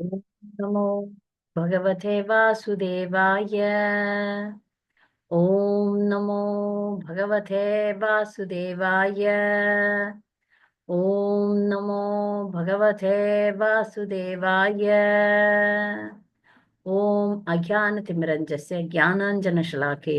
ओम नमो भगवते वासुदेवाय। ओम नमो भगवते वासुदेवाय। ओम नमो भगवते वासुदेवाय। ओम अज्ञानतिमिरञ्जस्य ज्ञानाञ्जनशलाके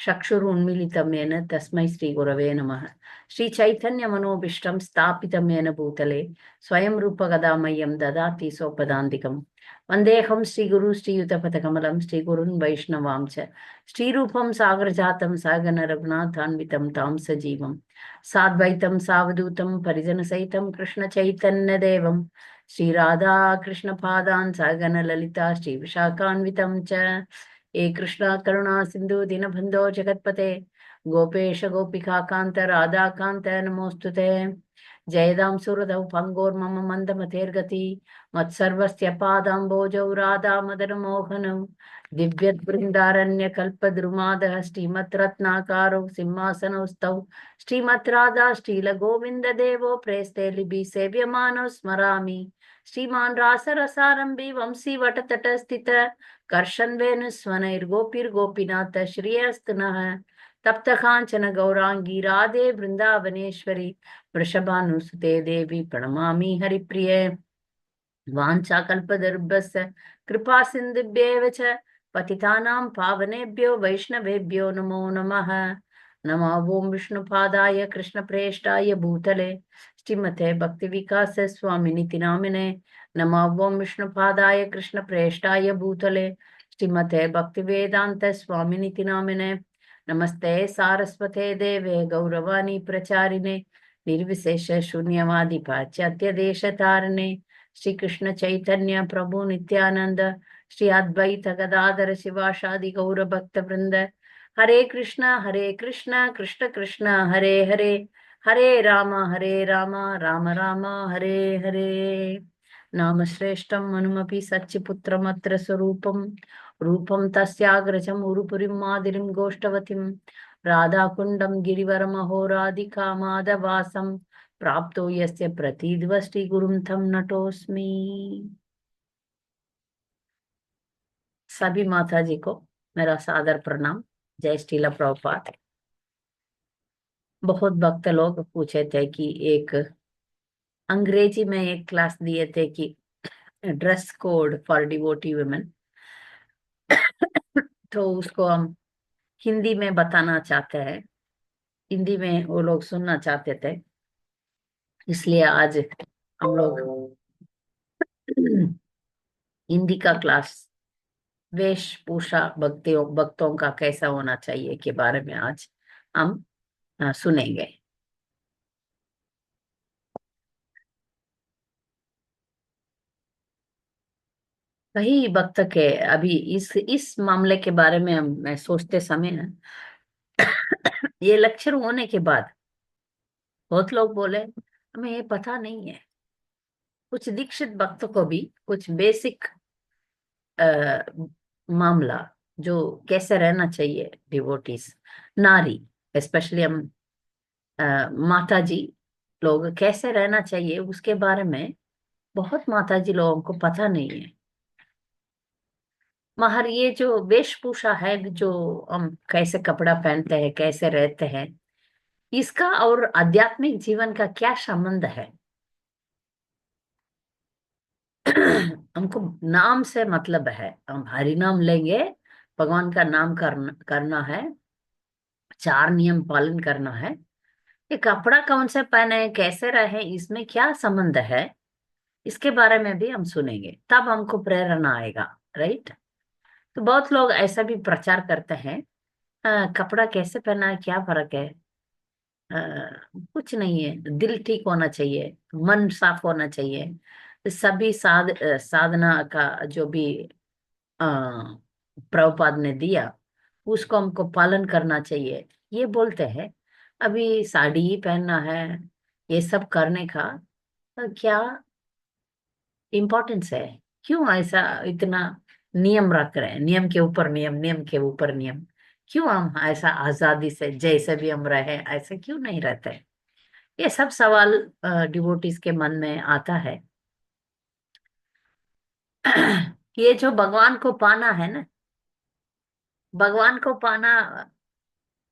चक्षुरुन्मीलितं येन तस्मै श्रीगुरवे नमः। श्रीचैतन्यमनोभीष्टं स्थापितं येन भूतले स्वयं रूपगदामह्यं ददाति सोपदान्तिकम्। वन्देऽहं श्रीगुरु श्रीयुतपथकमलं श्रीगुरुन् वैष्णवां च श्रीरूपं सागरजातं सहगण रघुनाथान्वितं तां सजीवं साद्वैतं सावधूतं परिजनसहितं कृष्णचैतन्यदेवं श्रीराधा कृष्णपादान् सहगण ललिता श्रीविशाखान्वितं च। हे कृष्णा करुणा सिन्धु दीनबन्धो जगत्पते गोपेश गोपिका कान्त राधा कान्त नमोऽस्तुते। जयदां सुरदौ पङ्गोर्मम मन्दमतेर्गति मत्सर्वस्य पादाम्बोजौ राधा मदनमोहनौ दिव्यद्बृन्दारण्यकल्पद्रुमादः श्रीमद्रत्नाकारौ सिंहासनौ स्तौ श्रीमद् राधा श्रीलगोविन्ददेवो प्रेस्ते लिपि सेव्यमानौ स्मरामि। श्रीमान् रासरसारम्भि वंशी वटतटस्थित कर्षन् वेणुस्वनैर्गोपीर्गोपीनाथ श्रियस्तु नः। तप्त कांचन गौरांगी राधे वृंदावनेश्वरी वृषभानुसुते देवी प्रणमामि हरिप्रिये। वाञ्छाकल्पतरुभ्यश्च कृपा सिन्धुभ्येव च पतितानां पावनेभ्यो वैष्णवेभ्यो नमो नमः। नमः ओं विष्णुपादाय कृष्णप्रेष्ठाय भूतले श्रीमते भक्तिविकास स्वामिनिति नामिने। नमः ओं विष्णुपादाय कृष्णप्रेष्ठाय भूतले श्रीमते भक्तिवेदांत स्वामिनिति नामिने। नमस्ते सारस्वते देवे गौरवाणी प्रचारिणे निर्विशेष शून्यवादी पाश्चात्य देश तारिणे। श्री कृष्ण चैतन्य प्रभु नित्यानंद श्री अद्वैत गदाधर शिवाशादि गौर भक्त वृंद। हरे कृष्ण कृष्ण कृष्ण हरे हरे हरे राम राम राम हरे हरे। नाम श्रेष्ठम मनुमपि सच्चिपुत्रमत्र स्वरूपम रूपम तस्याग्रजम उरुपुरीं मादिरीं गोष्ठवतीं राधाकुण्डं गिरिवरमहो राधिका माधवासं प्राप्तो यस्य प्रतीद्वष्टि गुरुं तं नतोऽस्मि। सभी माता जी को मेरा सादर प्रणाम। जय श्रील प्रभुपाद। बहुत भक्त लोग पूछे थे कि एक अंग्रेजी में एक क्लास दिए थे कि dress code for devotee women, तो उसको हम हिंदी में बताना चाहते हैं। हिंदी में वो लोग सुनना चाहते थे, इसलिए आज हम लोग हिंदी का क्लास वेशभूषा भक्तियों भक्तों का कैसा होना चाहिए के बारे में आज हम सुनेंगे। वही भक्त के अभी इस मामले के बारे में हम मैं सोचते समय ये लेक्चर होने के बाद बहुत लोग बोले हमें ये पता नहीं है। कुछ दीक्षित भक्त को भी कुछ बेसिक मामला जो कैसे रहना चाहिए डिवोटीज नारी, स्पेशली हम माता जी लोग कैसे रहना चाहिए उसके बारे में बहुत माता जी लोगों को पता नहीं है। मगर ये जो वेशभूषा है, जो हम कैसे कपड़ा पहनते हैं कैसे रहते हैं, इसका और आध्यात्मिक जीवन का क्या संबंध है। हमको नाम से मतलब है, हम हरि नाम लेंगे, भगवान का नाम करना है, चार नियम पालन करना है। ये कपड़ा कौन से पहने कैसे रहे इसमें क्या संबंध है, इसके बारे में भी हम सुनेंगे, तब हमको प्रेरणा आएगा। राइट। तो बहुत लोग ऐसा भी प्रचार करते हैं, कपड़ा कैसे पहना है क्या फर्क है। अ, कुछ नहीं है, दिल ठीक होना चाहिए, मन साफ होना चाहिए। सभी साधना का जो भी अ, प्रभुपाद ने दिया उसको हमको पालन करना चाहिए, ये बोलते हैं। अभी साड़ी ही पहनना है, ये सब करने का क्या इम्पोर्टेंस है। क्यों ऐसा इतना नियम रख रहे हैं, नियम के ऊपर नियम, नियम के ऊपर नियम। क्यों हम ऐसा आजादी से जैसे भी हम रहे ऐसे क्यों नहीं रहते। ये सब सवाल डिवोटीज के मन में आता है। ये जो भगवान को पाना है ना, भगवान को पाना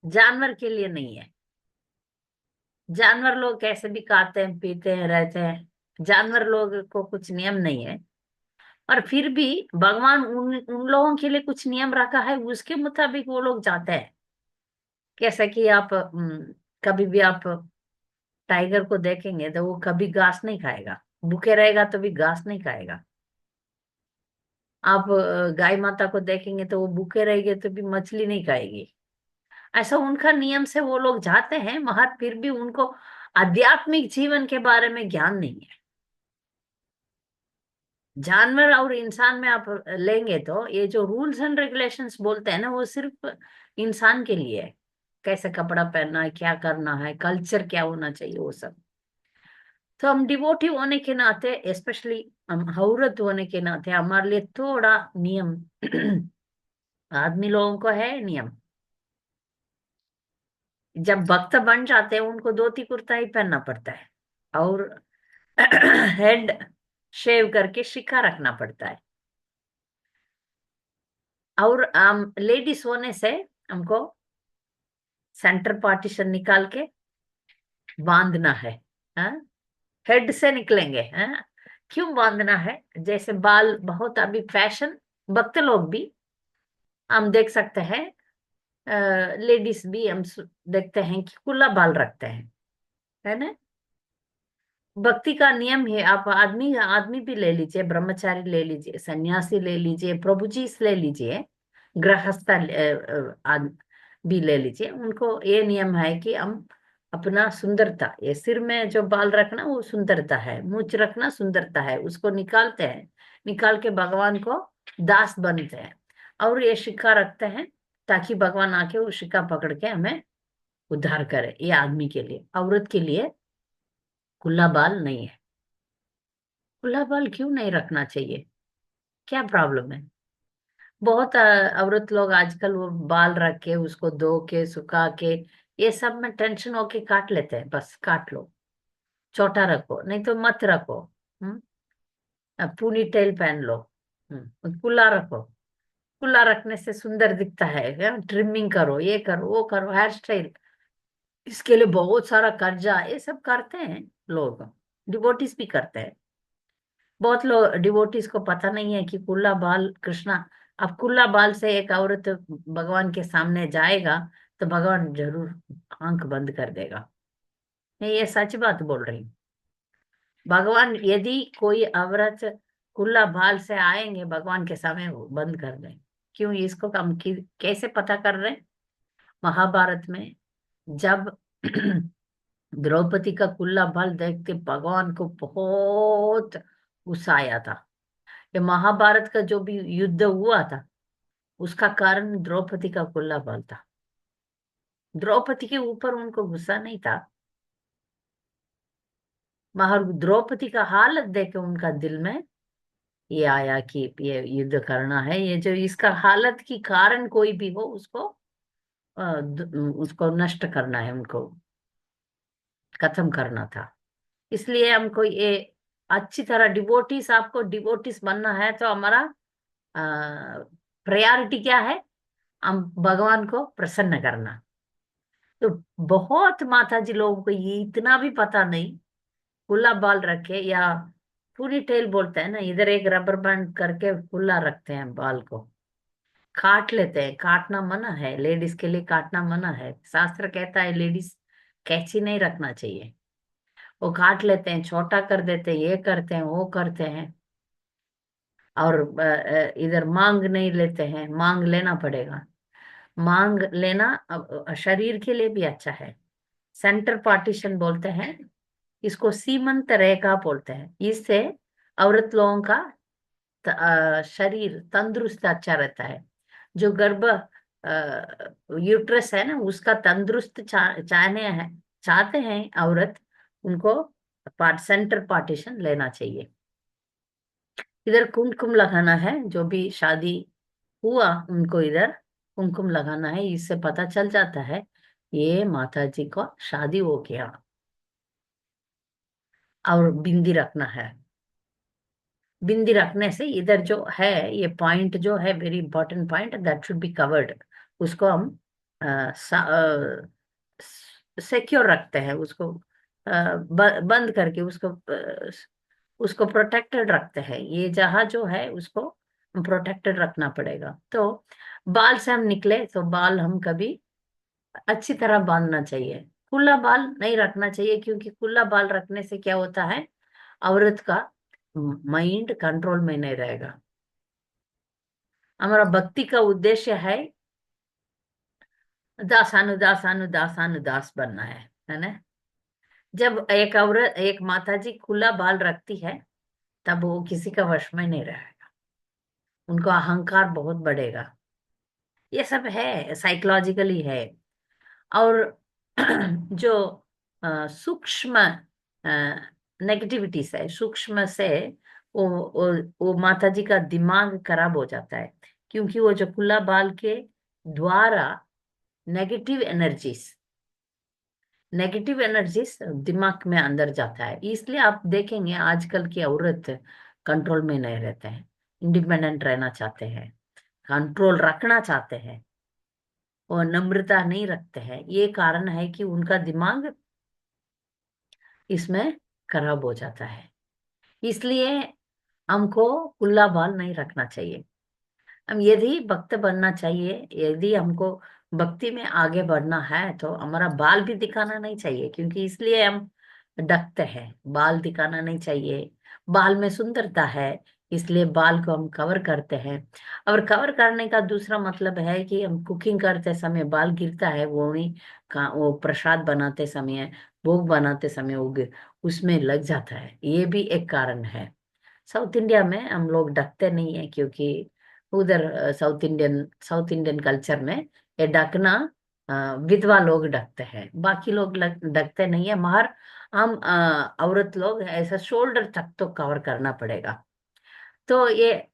जानवर के लिए नहीं है। जानवर लोग कैसे भी खाते हैं पीते हैं रहते हैं, जानवर लोग को कुछ नियम नहीं है। और फिर भी भगवान उन उन लोगों के लिए कुछ नियम रखा है, उसके मुताबिक वो लोग जाते हैं। कैसा कि आप कभी भी आप टाइगर को देखेंगे तो वो कभी घास नहीं खाएगा, भूखे रहेगा तो भी घास नहीं खाएगा। आप गाय माता को देखेंगे तो वो भूखे रहेंगे तो भी मछली नहीं खाएगी। ऐसा उनका नियम से वो लोग जाते हैं, मगर फिर भी उनको आध्यात्मिक जीवन के बारे में ज्ञान नहीं है। जानवर और इंसान में आप लेंगे तो ये जो रूल्स एंड रेगुलेशंस बोलते हैं ना, वो सिर्फ इंसान के लिए है। कैसे कपड़ा पहनना है, क्या करना है, कल्चर क्या होना चाहिए, वो सब। तो हम डिवोटी होने के नाते, स्पेशली हम औरत होने के नाते, हमारे लिए थोड़ा नियम आदमी लोगों को है नियम। जब भक्त बन जाते हैं उनको धोती कुर्ता ही पहनना पड़ता है, और हेड शेव करके शिखा रखना पड़ता है। और लेडीज होने से हमको सेंटर पार्टीशन निकाल के बांधना है। हाँ, हेड से निकलेंगे। हाँ, क्यों बांधना है? जैसे बाल बहुत अभी फैशन, भक्त लोग भी हम देख सकते हैं, लेडीज भी हम देखते हैं कि खुला बाल रखते हैं, है ना। भक्ति का नियम है। आप आदमी आदमी भी ले लीजिए, ब्रह्मचारी ले लीजिए, सन्यासी ले लीजिए, प्रभु जी ले लीजिए, गृहस्थ भी ले लीजिए। उनको ये नियम है कि हम अपना सुंदरता, ये सिर में जो बाल रखना वो सुंदरता है, मूछ रखना सुंदरता है, उसको निकालते हैं। निकाल के भगवान को दास बनते हैं, और ये शिक्का रखते हैं ताकि भगवान आके वो शिक्का पकड़ के हमें उद्धार करे। ये आदमी के लिए, औरत के लिए खुला बाल नहीं है। खुला बाल क्यों नहीं रखना चाहिए? क्या प्रॉब्लम है? बहुत औरत लोग आजकल वो बाल रख के उसको धो के सुखा के ये सब में टेंशन होके काट लेते हैं। बस काट लो, छोटा रखो, नहीं तो मत रखो। हम्म पूनी टेल पहन लो। खुला रखो। खुला रखने से सुंदर दिखता है। ट्रिमिंग करो, ये करो, वो करो, हेयर स्टाइल, इसके लिए बहुत सारा कर्जा, ये सब करते हैं लोग। डिवोटीज भी करते हैं। बहुत लोग डिवोटीज को पता नहीं है कि कुल्ला बाल कृष्णा। अब कुल्ला बाल से एक औरत भगवान के सामने जाएगा तो भगवान जरूर आंख बंद कर देगा। मैं ये सच बात बोल रही हूँ। भगवान यदि कोई औरत कुल्ला बाल से आएंगे भगवान के सामने, वो बंद कर दें। क्यों? इसको हम कैसे पता कर रहे हैं? महाभारत में जब द्रौपदी का कुल्ला बाल देख के भगवान को बहुत गुस्सा आया था। ये महाभारत का जो भी युद्ध हुआ था उसका कारण द्रौपदी का कुल्ला बाल था। द्रौपदी के ऊपर उनको गुस्सा नहीं था, मगर द्रौपदी का हालत देख के उनका दिल में ये आया कि ये युद्ध करना है। ये जो इसका हालत की कारण कोई भी हो उसको उसको नष्ट करना है, उनको खत्म करना था। इसलिए हमको ये अच्छी तरह डिवोटिस, आपको डिवोटिस बनना है तो हमारा प्रायोरिटी क्या है? हम भगवान को प्रसन्न करना। तो बहुत माता जी लोगों को ये इतना भी पता नहीं, खुला बाल रखे या पूरी टेल बोलते हैं ना, इधर एक रबर बैंड करके खुला रखते हैं बाल को, काट लेते हैं। काटना मना है, लेडीज के लिए काटना मना है। शास्त्र कहता है लेडीज कैंची नहीं रखना चाहिए। वो काट लेते हैं, छोटा कर देते हैं, ये करते हैं, वो करते हैं। और इधर मांग नहीं लेते हैं, मांग लेना पड़ेगा। मांग लेना शरीर के लिए भी अच्छा है। सेंटर पार्टीशन बोलते हैं इसको, सीमंत रेखा बोलते हैं। इससे औरत लोगों का शरीर तंदुरुस्त अच्छा रहता है। जो गर्भ यूट्रस है ना, उसका तंदुरुस्त चाहते हैं औरत, उनको सेंटर पार्टीशन लेना चाहिए। इधर कुमकुम लगाना है, जो भी शादी हुआ उनको इधर कुमकुम लगाना है। इससे पता चल जाता है ये माता जी को शादी हो गया। और बिंदी रखना है। बिंदी रखने से इधर जो है, ये पॉइंट जो है very important point, that should be covered. उसको हम सिक्योर रखते हैं, उसको बंद करके उसको उसको प्रोटेक्टेड रखते हैं। ये जहाँ जो है उसको प्रोटेक्टेड रखना पड़ेगा। तो बाल से हम निकले तो बाल हम कभी अच्छी तरह बांधना चाहिए। खुला बाल नहीं रखना चाहिए, क्योंकि खुला बाल रखने से क्या होता है, औरत का माइंड कंट्रोल में नहीं रहेगा। हमारा भक्ति का उद्देश्य है दासानुदास बनना है ना। जब एक औरत, एक माता जी खुला बाल रखती है, तब वो किसी का वश में नहीं रहेगा, उनको अहंकार बहुत बढ़ेगा। ये सब है, साइकोलॉजिकली है। और जो सूक्ष्म नेगेटिविटीज है, सूक्ष्म से वो माता जी का दिमाग खराब हो जाता है, क्योंकि वो जो खुला बाल के द्वारा नेगेटिव एनर्जीज नेगेटिव एनर्जीज दिमाग में अंदर जाता है। इसलिए आप देखेंगे आजकल की औरत कंट्रोल में नहीं रहते हैं, इंडिपेंडेंट रहना चाहते हैं, कंट्रोल रखना चाहते हैं, और नम्रता नहीं रखते हैं। ये कारण है कि उनका दिमाग इसमें खराब हो जाता है। इसलिए हमको खुला बाल नहीं रखना चाहिए। हम यदि भक्त बनना चाहिए, यदि हमको भक्ति में आगे बढ़ना है, तो हमारा बाल भी दिखाना नहीं चाहिए, क्योंकि इसलिए हम ढकते हैं। बाल दिखाना नहीं चाहिए, बाल में सुंदरता है, इसलिए बाल को हम कवर करते हैं। और कवर करने का दूसरा मतलब है कि हम कुकिंग करते समय बाल गिरता है, वो नहीं वो प्रसाद बनाते समय, भोग बनाते समय वो उसमें लग जाता है, ये भी एक कारण है। साउथ इंडिया में हम लोग ढकते नहीं है, क्योंकि उधर साउथ इंडियन कल्चर में ये ढकना विधवा लोग ढकते हैं, बाकी लोग ढकते नहीं है। मगर हम औरत लोग ऐसा शोल्डर तक तो कवर करना पड़ेगा। तो ये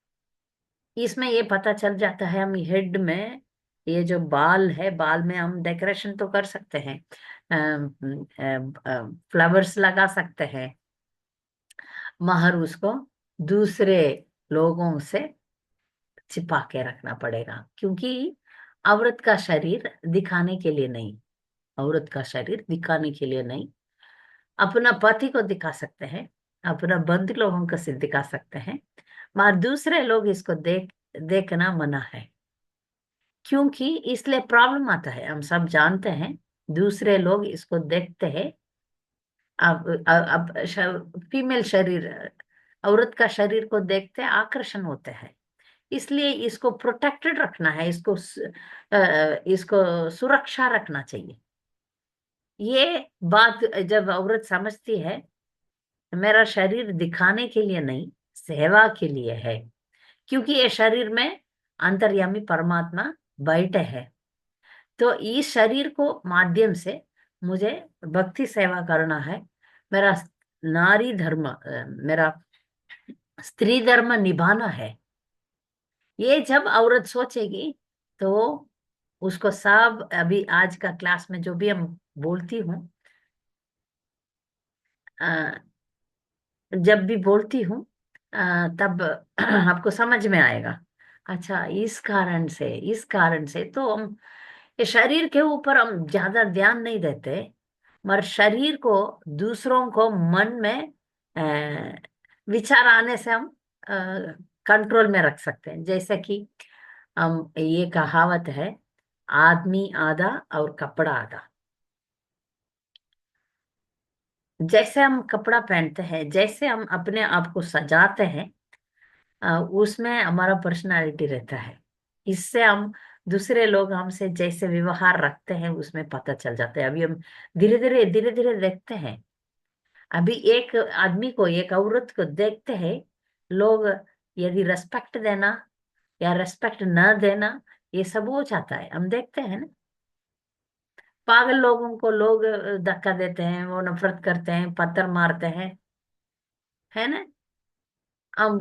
इसमें ये पता चल जाता है, हम हेड में ये जो बाल है, बाल में हम डेकोरेशन तो कर सकते हैं, फ्लावर्स लगा सकते हैं, मगर उसको दूसरे लोगों से छिपा के रखना पड़ेगा, क्योंकि औरत का शरीर दिखाने के लिए नहीं, औरत का शरीर दिखाने के लिए नहीं। अपना पति को दिखा सकते हैं, अपना बंधु लोगों को से दिखा सकते हैं, मगर दूसरे लोग इसको देखना मना है। क्योंकि इसलिए प्रॉब्लम आता है, हम सब जानते हैं, दूसरे लोग इसको देखते हैं। अब फीमेल शरीर, औरत का शरीर को देखते आकर्षण होते हैं। इसलिए इसको प्रोटेक्टेड रखना है, इसको सुरक्षा रखना चाहिए। ये बात जब औरत समझती है, मेरा शरीर दिखाने के लिए नहीं, सेवा के लिए है, क्योंकि ये शरीर में अंतर्यामी परमात्मा बैठे है। तो इस शरीर को माध्यम से मुझे भक्ति सेवा करना है, मेरा नारी धर्म, मेरा स्त्री धर्म निभाना है। ये जब औरत सोचेगी, तो उसको सब, अभी आज का क्लास में जो भी हम बोलती हूँ, अ, जब भी बोलती हूँ, तब आपको समझ में आएगा। अच्छा, इस कारण से तो हम ये शरीर के ऊपर हम ज्यादा ध्यान नहीं देते, मगर शरीर को, दूसरों को मन में विचार आने से हम कंट्रोल में रख सकते हैं। जैसे कि हम, ये कहावत है, आदमी आधा और कपड़ा आधा। जैसे हम कपड़ा पहनते हैं, जैसे हम अपने आप को सजाते हैं, उसमें हमारा पर्सनालिटी रहता है। इससे हम, दूसरे लोग हमसे जैसे व्यवहार रखते हैं उसमें पता चल जाता है। अभी हम धीरे धीरे देखते हैं, अभी एक आदमी को, एक औरत को देखते हैं लोग, यदि रेस्पेक्ट देना या रेस्पेक्ट न देना, ये सब हो जाता है, हम देखते हैं ना। पागल लोगों को लोग धक्का देते हैं, वो नफरत करते हैं, पत्थर मारते हैं, है ना। अब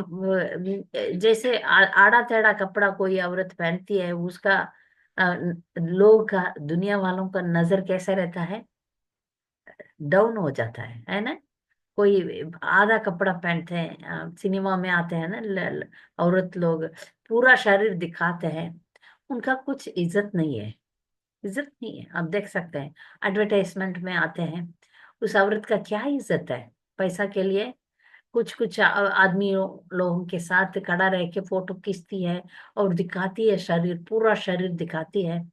जैसे आड़ा टेढ़ा कपड़ा कोई औरत पहनती है, उसका लोग का, दुनिया वालों का नजर कैसा रहता है, डाउन हो जाता है ना। कोई आधा कपड़ा पहनते हैं, सिनेमा में आते हैं ना औरत लोग पूरा शरीर दिखाते हैं, उनका कुछ इज्जत नहीं है। इज्जत नहीं है, आप देख सकते हैं एडवर्टाइजमेंट में आते हैं, उस औरत का क्या इज्जत है। पैसा के लिए कुछ कुछ आदमी लोगों के साथ खड़ा रह के फोटो खींचती है और दिखाती है शरीर, पूरा शरीर दिखाती है।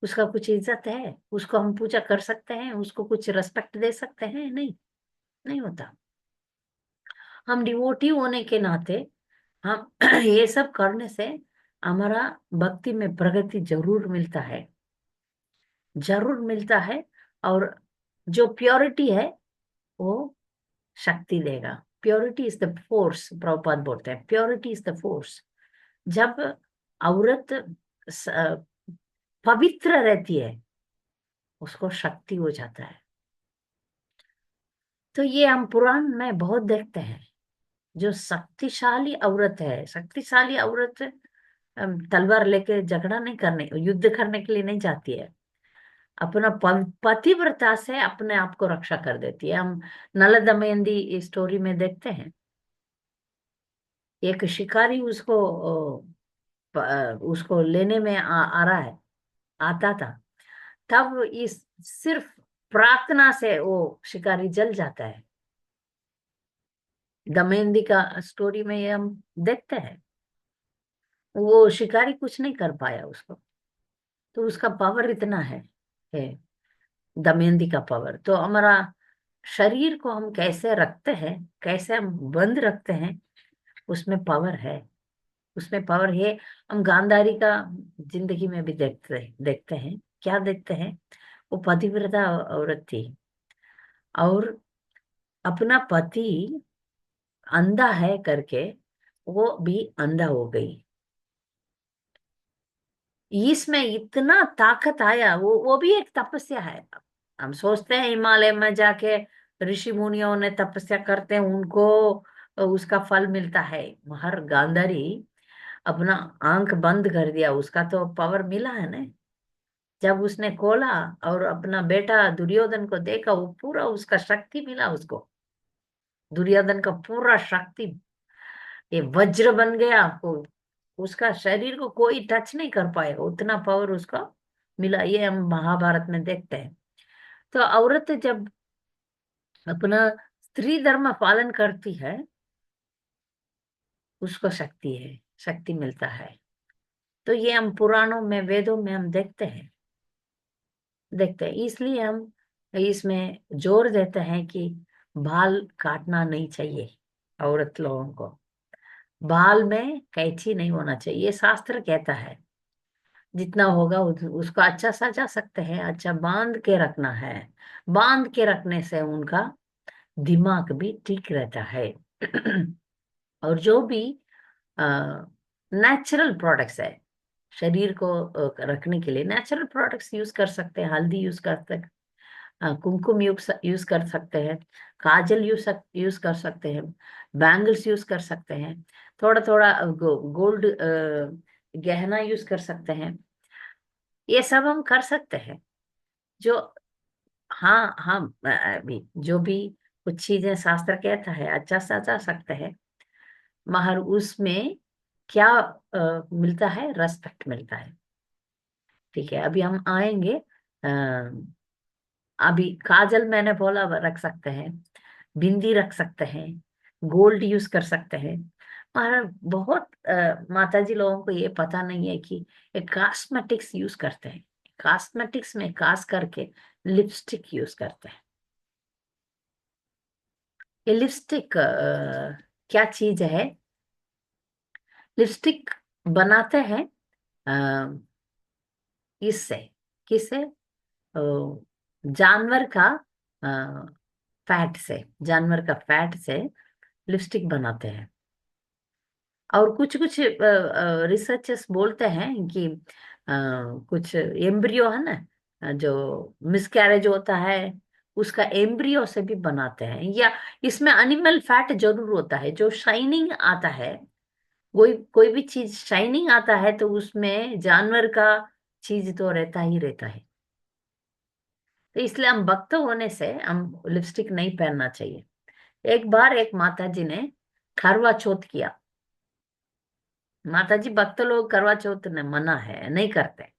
उसका कुछ इज्जत है? उसको हम पूजा कर सकते हैं? उसको कुछ रेस्पेक्ट दे सकते हैं? नहीं, नहीं होता। हम डिवोटी होने के नाते हम ये सब करने से हमारा भक्ति में प्रगति जरूर मिलता है, जरूर मिलता है। और जो प्योरिटी है वो शक्ति देगा। Purity is the force, Prabhupada बोलते हैं प्योरिटी इज द फोर्स। जब औरत स- पवित्र रहती है उसको शक्ति हो जाता है। तो ये हम पुराण में बहुत देखते हैं। जो शक्तिशाली औरत है, शक्तिशाली औरत तलवार लेके झगड़ा नहीं करने, युद्ध करने के लिए नहीं जाती है, अपना पतिव्रता से अपने आप को रक्षा कर देती है। हम नल दमयंती स्टोरी में देखते हैं, एक शिकारी उसको लेने में आ रहा है, आता था। तब इस सिर्फ प्रार्थना से वो शिकारी जल जाता है। दमयंती का स्टोरी में ये हम देखते हैं, वो शिकारी कुछ नहीं कर पाया उसको। तो उसका पावर इतना है दमयंती का पावर। तो हमारा शरीर को हम कैसे रखते हैं, कैसे हम बंद रखते हैं, उसमें पावर है, उसमें पावर है। हम गांधारी का जिंदगी में भी देखते देखते हैं। क्या देखते हैं? वो पतिव्रता औरत थी और अपना पति अंधा है करके वो भी अंधा हो गई। इसमें इतना ताकत आया, वो भी एक तपस्या है। हम सोचते हैं हिमालय में जाके ऋषि मुनियों ने तपस्या करते हैं, उनको उसका फल मिलता है। हर गांधारी अपना आंख बंद कर दिया, उसका तो पावर मिला है ना। जब उसने खोला और अपना बेटा दुर्योधन को देखा, वो पूरा उसका शक्ति मिला उसको। दुर्योधन का पूरा शक्ति ये वज्र बन गया। उसका शरीर को कोई टच नहीं कर पाएगा, उतना पावर उसका मिला। ये हम महाभारत में देखते हैं। तो औरत जब अपना स्त्री धर्म पालन करती है उसको शक्ति है, शक्ति मिलता है। तो ये हम पुराणों में, वेदों में हम देखते हैं, देखते हैं। इसलिए हम इसमें जोर देते हैं कि बाल काटना नहीं चाहिए औरत लोगों को। बाल में कैंची नहीं होना चाहिए, ये शास्त्र कहता है। जितना होगा उसको अच्छा सजा सकते हैं, अच्छा बांध के रखना है। बांध के रखने से उनका दिमाग भी ठीक रहता है। और जो भी नेचुरल प्रोडक्ट्स है शरीर को रखने के लिए, नेचुरल प्रोडक्ट्स यूज कर सकते हैं। हल्दी यूज कर सकते हैं, कुमकुम यूज कर सकते हैं, काजल यूज कर सकते हैं, बैंगल्स यूज कर सकते हैं, थोड़ा थोड़ा गोल्ड गहना यूज कर सकते हैं। ये सब हम कर सकते हैं। जो हाँ हम अभी जो भी कुछ चीजें शास्त्र कहता है अच्छा सजा सकते हैं, मगर उसमें क्या मिलता है? रेस्पेक्ट मिलता है। ठीक है, अभी हम आएंगे। अभी काजल मैंने बोला रख सकते हैं, बिंदी रख सकते हैं, गोल्ड यूज कर सकते हैं। और बहुत माता जी लोगों को ये पता नहीं है कि ये कॉस्मेटिक्स यूज करते हैं। कॉस्मेटिक्स में खास करके लिपस्टिक यूज करते हैं। ये लिपस्टिक क्या चीज है? लिपस्टिक बनाते हैं अ, इससे, किससे? जानवर का फैट से, जानवर का फैट से लिपस्टिक बनाते हैं। और कुछ कुछ रिसर्चर्स बोलते हैं कि कुछ एम्ब्रियो है ना, जो मिसकैरेज होता है उसका एम्ब्रियो से भी बनाते हैं। या इसमें एनिमल फैट जरूर होता है, जो शाइनिंग आता है। कोई भी चीज शाइनिंग आता है तो उसमें जानवर का चीज तो रहता ही रहता है। तो इसलिए हम भक्त होने से हम लिपस्टिक नहीं पहनना चाहिए। एक बार एक माता जी ने करवा चौथ किया। माता जी, भक्त लोग करवा चौथ ने मना है, नहीं करते।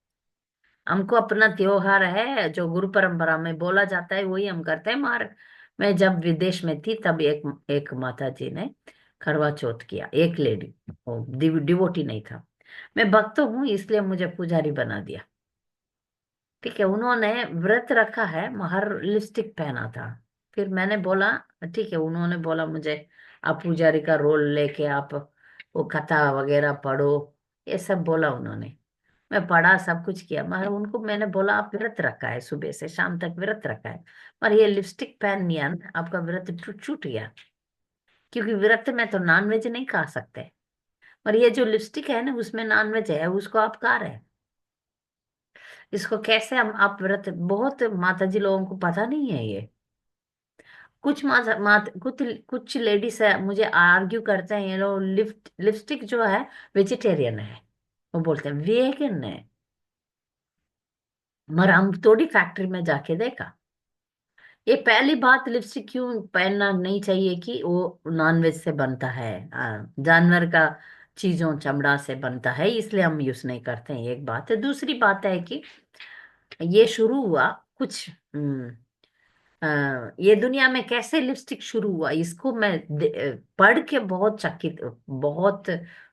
हमको अपना त्योहार है जो गुरु परंपरा में बोला जाता है वही हम करते हैं। मार मैं जब विदेश में थी तब एक एक माता जी ने करवा चौथ किया, एक लेडी, वो डिवोटी नहीं था। मैं भक्त हूँ इसलिए मुझे पुजारी बना दिया। ठीक है, उन्होंने व्रत रखा है मगर लिपस्टिक पहना था। फिर मैंने बोला ठीक है, उन्होंने बोला मुझे आप पुजारी का रोल लेके आप वो कथा वगैरह पढ़ो, ये सब बोला उन्होंने। मैं पढ़ा, सब कुछ किया, मगर उनको मैंने बोला आप व्रत रखा है, सुबह से शाम तक व्रत रखा है, पर ये लिपस्टिक पहन लिया ना, आपका व्रत छूट छूट गया। क्योंकि व्रत में तो नॉनवेज नहीं खा सकते, पर ये जो लिपस्टिक है ना उसमें नॉनवेज है, उसको आप खा रहे हैं। इसको कैसे हम आप व्रत, बहुत माता जी लोगों को पता नहीं है ये। कुछ कुछ कुछ लेडीज है मुझे आर्ग्यू करते हैं, ये लोग लिपस्टिक जो है वेजिटेरियन है, वो बोलते हैं वेगन है। मगर हम थोड़ी फैक्ट्री में जाके देखा। ये पहली बात, लिपस्टिक क्यों पहनना नहीं चाहिए कि वो नॉनवेज से बनता है, जानवर का चीजों चमड़ा से बनता है, इसलिए हम यूज नहीं करते हैं। एक बात है, दूसरी बात है कि ये शुरू हुआ कुछ ये दुनिया में कैसे लिपस्टिक शुरू हुआ, इसको मैं पढ़ के बहुत चकित, बहुत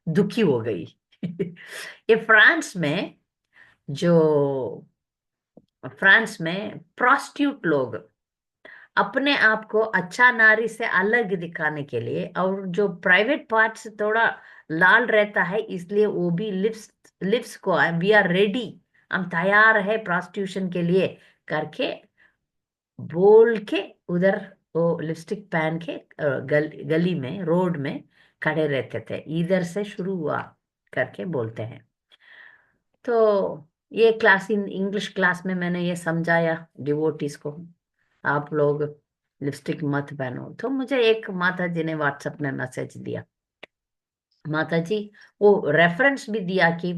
दुखी हो गई। ये जो फ्रांस में प्रोस्टिट्यूट लोग अपने आप को अच्छा नारी से अलग दिखाने के लिए, और जो प्राइवेट पार्ट्स थोड़ा लाल रहता है इसलिए वो भी लिप्स लिप्स को वी आर रेडी, हम तैयार है प्रोस्टिट्यूशन के लिए करके बोल के उधर वो लिपस्टिक पहन के गली में रोड में खड़े रहते थे, इधर से शुरू हुआ करके बोलते हैं। तो ये क्लास, इन इंग्लिश क्लास में मैंने ये समझाया डिवोटीज को, आप लोग लिपस्टिक मत पहनो। तो मुझे एक माता जी ने व्हाट्सएप में मैसेज दिया, माता जी, वो रेफरेंस भी दिया कि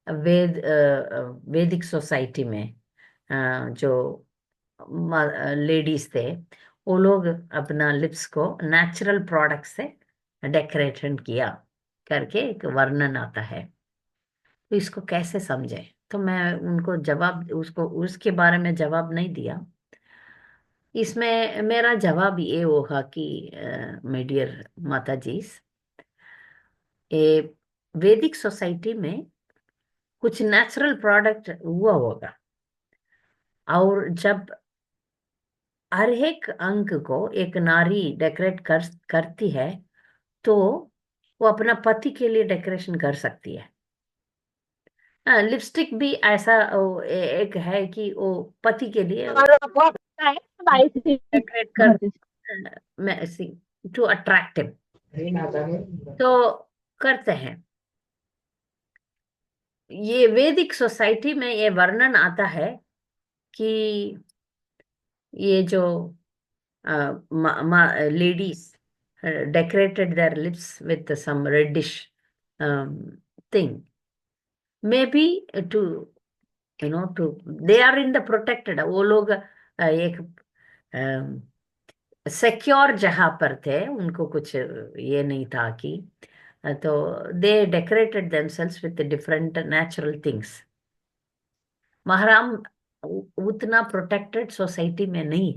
वैदिक सोसाइटी में जो लेडीज थे वो लोग अपना लिप्स को नेचुरल प्रोडक्ट से डेकोरेशन किया करके एक वर्णन आता है। तो इसको कैसे समझे, तो मैं उनको जवाब, उसको उसके बारे में जवाब नहीं दिया। इसमें मेरा जवाब ये होगा कि मेडियर माता जी, ये वैदिक सोसाइटी में कुछ नेचुरल प्रोडक्ट हुआ होगा, और जब हर एक अंग को एक नारी डेकोरेट करती है तो वो अपना पति के लिए डेकोरेशन कर सकती है। लिपस्टिक भी ऐसा एक है कि वो पति के लिए डेकोरेट कर टू अट्रैक्टिव, तो करते हैं। ये वैदिक सोसाइटी में ये वर्णन आता है कि ये जो ladies decorated their lips with some reddish thing, maybe to to they are in the protected, वो लोग एक सिक्योर जगह पर थे, उनको कुछ ये नहीं था कि तो they decorated themselves with different natural things. मगर हम उतना प्रोटेक्टेड सोसाइटी में नहीं।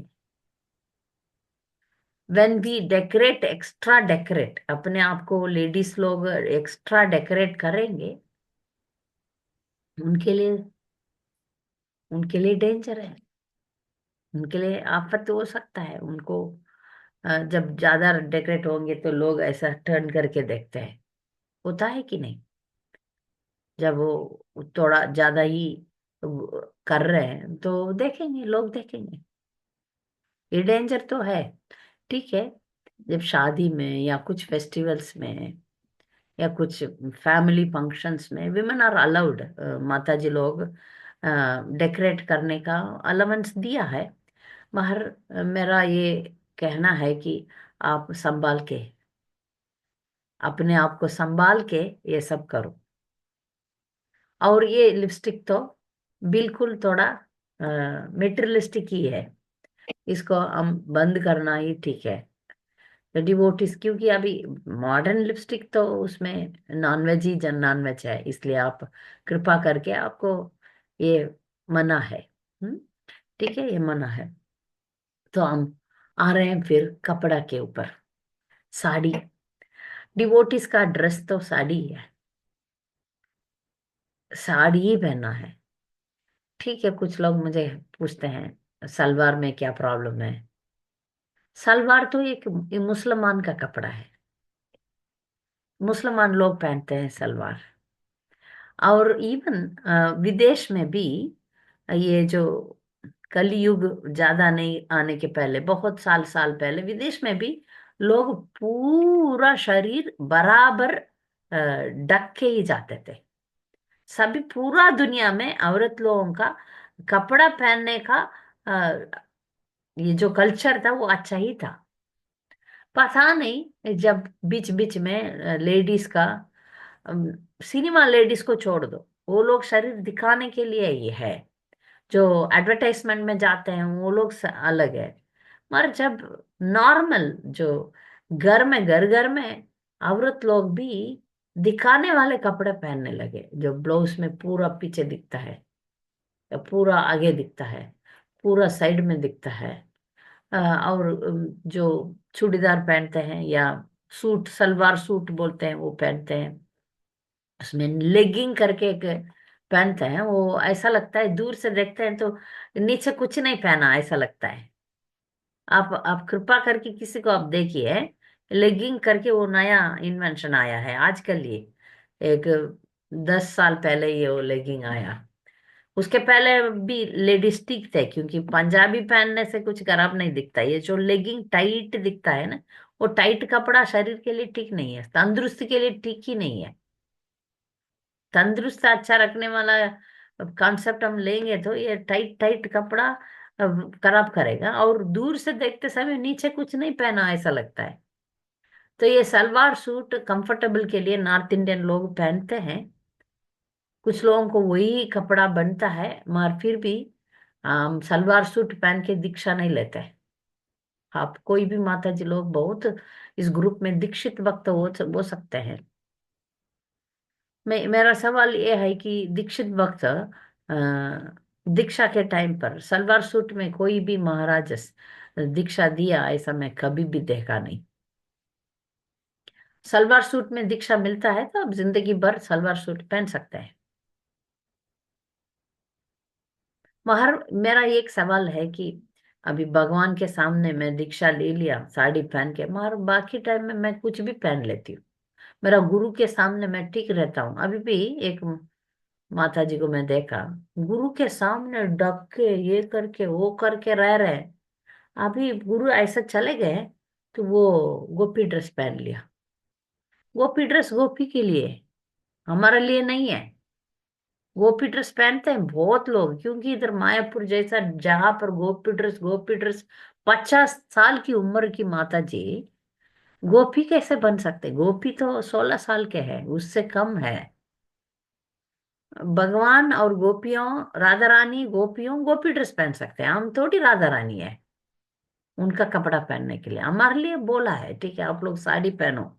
When we decorate, extra decorate अपने आप को, लेडीज लोग एक्स्ट्रा डेकोरेट करेंगे, उनके लिए उनके लिए डेंजर है, उनके लिए आफत हो सकता है उनको। जब ज्यादा डेकोरेट होंगे तो लोग ऐसा टर्न करके देखते हैं, होता है कि नहीं। जब वो थोड़ा ज्यादा ही कर रहे हैं तो देखेंगे, लोग देखेंगे, ये डेंजर तो है। ठीक है, जब शादी में या कुछ फेस्टिवल्स में या कुछ फैमिली फंक्शंस में विमेन आर अलाउड, माता जी लोग डेकोरेट करने का अलाउंस दिया है। मगर मेरा ये कहना है कि आप संभाल के, अपने आप को संभाल के ये सब करो। और ये लिपस्टिक तो बिल्कुल थोड़ा मेटेरियलिस्टिक ही है, इसको हम बंद करना ही ठीक है। तो डिवोटीज, क्योंकि अभी मॉडर्न लिपस्टिक तो उसमें नॉन वेज ही, जन नॉन वेज है, इसलिए आप कृपा करके, आपको ये मना है। हम्म, ठीक है, ये मना है। तो हम आ रहे हैं फिर कपड़ा के ऊपर। साड़ी, डिवोटीज का ड्रेस तो साड़ी ही है, साड़ी ही पहनना है। ठीक है, कुछ लोग मुझे पूछते हैं सलवार में क्या प्रॉब्लम है। सलवार तो एक ये मुसलमान का कपड़ा है, मुसलमान लोग पहनते हैं सलवार। और इवन विदेश में भी, ये जो कलयुग ज्यादा नहीं आने के पहले, बहुत साल साल पहले, विदेश में भी लोग पूरा शरीर बराबर ढक के ही जाते थे। सभी, पूरा दुनिया में औरत लोगों का कपड़ा पहनने का अ, ये जो कल्चर था वो अच्छा ही था। पता नहीं, जब बीच बीच में लेडीज का, सिनेमा लेडीज को छोड़ दो, वो लोग शरीर दिखाने के लिए ही है, जो एडवर्टाइजमेंट में जाते हैं वो लोग अलग है। मगर जब नॉर्मल जो घर घर में औरत लोग भी दिखाने वाले कपड़े पहनने लगे, जो ब्लाउज में पूरा पीछे दिखता है, या पूरा आगे दिखता है, पूरा साइड में दिखता है, और जो चूड़ीदार पहनते हैं, या सूट, सलवार सूट बोलते हैं, वो पहनते हैं। उसमें लेगिंग करके एक पहनते हैं, वो ऐसा लगता है, दूर से देखते हैं तो नीचे कुछ नहीं पहना ऐसा लगता है। आप कृपा करके किसी को आप देखिए, लेगिंग करके वो नया इन्वेंशन आया है आजकल ये, एक 10 साल पहले ये वो लेगिंग आया। उसके पहले भी लेडीज ठीक थे, क्योंकि पंजाबी पहनने से कुछ खराब नहीं दिखता, ये जो लेगिंग टाइट दिखता है ना, वो टाइट कपड़ा शरीर के लिए ठीक नहीं है, तंदुरुस्ती के लिए ठीक ही नहीं है। तंदुरुस्त अच्छा रखने वाला कॉन्सेप्ट हम लेंगे तो ये टाइट टाइट कपड़ा खराब करेगा, और दूर से देखते समय नीचे कुछ नहीं पहना ऐसा लगता है। तो ये सलवार सूट कंफर्टेबल के लिए नॉर्थ इंडियन लोग पहनते हैं, कुछ लोगों को वही कपड़ा बनता है, मगर फिर भी सलवार सूट पहन के दीक्षा नहीं लेते। आप कोई भी माता जी लोग बहुत इस ग्रुप में दीक्षित भक्त हो सकते हैं। मेरा सवाल ये है कि दीक्षित भक्त दीक्षा के टाइम पर सलवार सूट में कोई भी महाराज दीक्षा दिया ऐसा मैं कभी भी देखा नहीं। सलवार सूट में दीक्षा मिलता है तो आप जिंदगी भर सलवार सूट पहन सकते हैं। मगर मेरा एक सवाल है कि अभी भगवान के सामने मैं दीक्षा ले लिया साड़ी पहन के, मगर बाकी टाइम में मैं कुछ भी पहन लेती हूँ, मेरा गुरु के सामने मैं ठीक रहता हूँ। अभी भी एक माता जी को मैं देखा, गुरु के सामने डक के ये करके वो करके रह रहे। अभी गुरु ऐसा चले गए तो वो गोपी ड्रेस पहन लिया। गोपी ड्रेस गोपी के लिए, हमारे लिए नहीं है। गोपी ड्रेस पहनते हैं बहुत लोग, क्योंकि इधर मायापुर जैसा जहां पर गोपी ड्रेस 50 साल की उम्र की माता जी गोपी कैसे बन सकते? गोपी तो 16 साल के हैं, उससे कम है। भगवान और गोपियों, राधा रानी गोपियों गोपी ड्रेस पहन सकते हैं, हम थोड़ी राधा रानी है उनका कपड़ा पहनने के लिए। हमारे लिए बोला है ठीक है आप लोग साड़ी पहनो,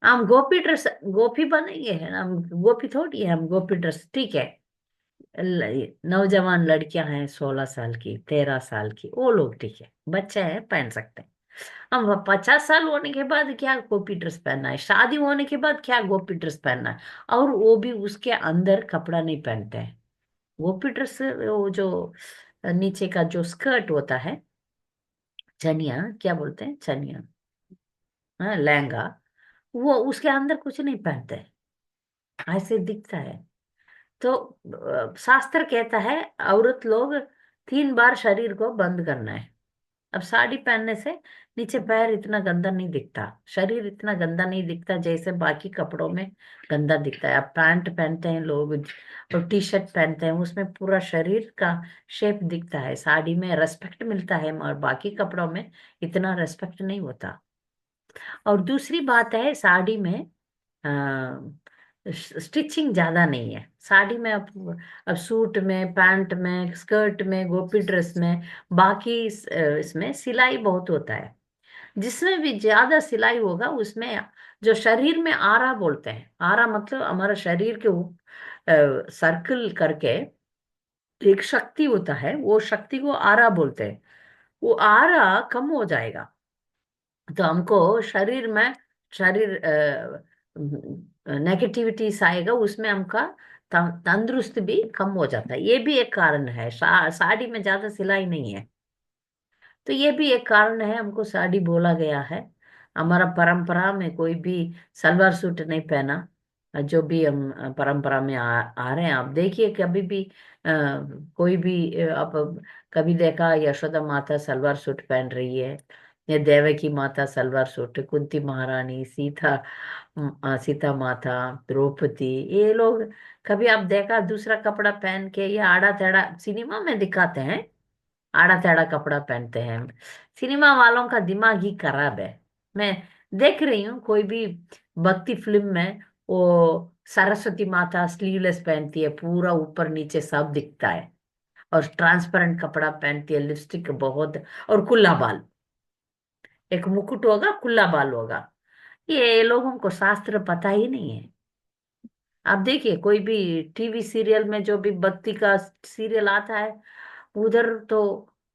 हम गोपी ड्रेस गोपी बनेंगे, हम गोपी थोड़ी है, हम गोपी ड्रेस ठीक है। नौजवान लड़कियां हैं 16 साल की, 13 साल की, वो लोग ठीक है, बच्चे हैं पहन सकते हैं। हम 50 साल होने के बाद क्या गोपी ड्रेस पहनना है, शादी होने के बाद क्या गोपी ड्रेस पहनना है, और वो भी उसके अंदर कपड़ा नहीं पहनते हैं। गोपी ड्रेस वो जो नीचे का जो स्कर्ट होता है, चनिया क्या बोलते हैं, चनिया, हाँ लहंगा, वो उसके अंदर कुछ नहीं पहनते, ऐसे दिखता है। तो शास्त्र कहता है औरत लोग 3 बार शरीर को बंद करना है। अब साड़ी पहनने से नीचे पैर इतना गंदा नहीं दिखता, शरीर इतना गंदा नहीं दिखता जैसे बाकी कपड़ों में गंदा दिखता है। अब पैंट पहनते हैं लोग और टी शर्ट पहनते हैं, उसमें पूरा शरीर का शेप दिखता है, साड़ी में रेस्पेक्ट मिलता है, और बाकी कपड़ों में इतना रेस्पेक्ट नहीं होता। और दूसरी बात है, साड़ी में स्टिचिंग ज्यादा नहीं है साड़ी में। अब सूट में, पैंट में, स्कर्ट में, गोपी ड्रेस में, बाकी इसमें सिलाई बहुत होता है। जिसमें भी ज्यादा सिलाई होगा उसमें, जो शरीर में आरा बोलते हैं, आरा मतलब हमारा शरीर के सर्कल करके एक शक्ति होता है, वो शक्ति को आरा बोलते हैं। वो आरा कम हो जाएगा तो हमको शरीर में, शरीर नेगेटिविटीज आएगा उसमें, हमका तंदुरुस्त भी कम हो जाता है। ये भी एक कारण है। साड़ी में ज्यादा सिलाई नहीं है तो ये भी एक कारण है हमको साड़ी बोला गया है। हमारा परंपरा में कोई भी सलवार सूट नहीं पहना। जो भी हम परंपरा में आ रहे हैं, आप देखिए कभी भी कोई भी आप कभी देखा यशोदा माता सलवार सूट पहन रही है, या देवकी माता सलवार सूट, कुंती महारानी, सीता माता, द्रौपदी, ये लोग कभी आप देखा दूसरा कपड़ा पहन के, या आड़ा टेढ़ा सिनेमा में दिखाते हैं, आड़ा टेढ़ा कपड़ा पहनते हैं। सिनेमा वालों का दिमाग ही खराब है। मैं देख रही हूँ कोई भी भक्ति फिल्म में वो सरस्वती माता स्लीवलेस पहनती है, पूरा ऊपर नीचे सब दिखता है, और ट्रांसपेरेंट कपड़ा पहनती है, लिपस्टिक बहुत, और कुल्ला बाल, एक मुकुट होगा, कुल्ला बाल होगा। ये लोगों को शास्त्र पता ही नहीं है। आप देखिए कोई भी टीवी सीरियल में, जो भी भक्ति का सीरियल आता है, उधर तो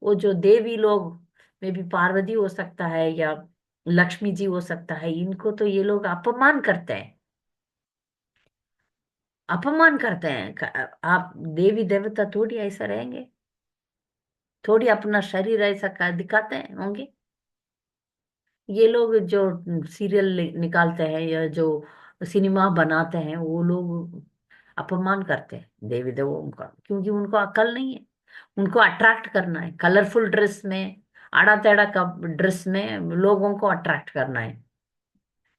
वो जो देवी लोग, में भी पार्वती हो सकता है या लक्ष्मी जी हो सकता है, इनको तो ये लोग अपमान करते हैं, अपमान करते हैं। आप देवी देवता थोड़ी ऐसा रहेंगे, थोड़ी अपना शरीर ऐसा दिखाते हैं होंगे। ये लोग जो सीरियल निकालते हैं या जो सिनेमा बनाते हैं, वो लोग अपमान करते हैं देवी देवों का, क्योंकि उनको अकल नहीं है। उनको अट्रैक्ट करना है कलरफुल ड्रेस में, आड़ा टेढ़ा ड्रेस में लोगों को अट्रैक्ट करना है।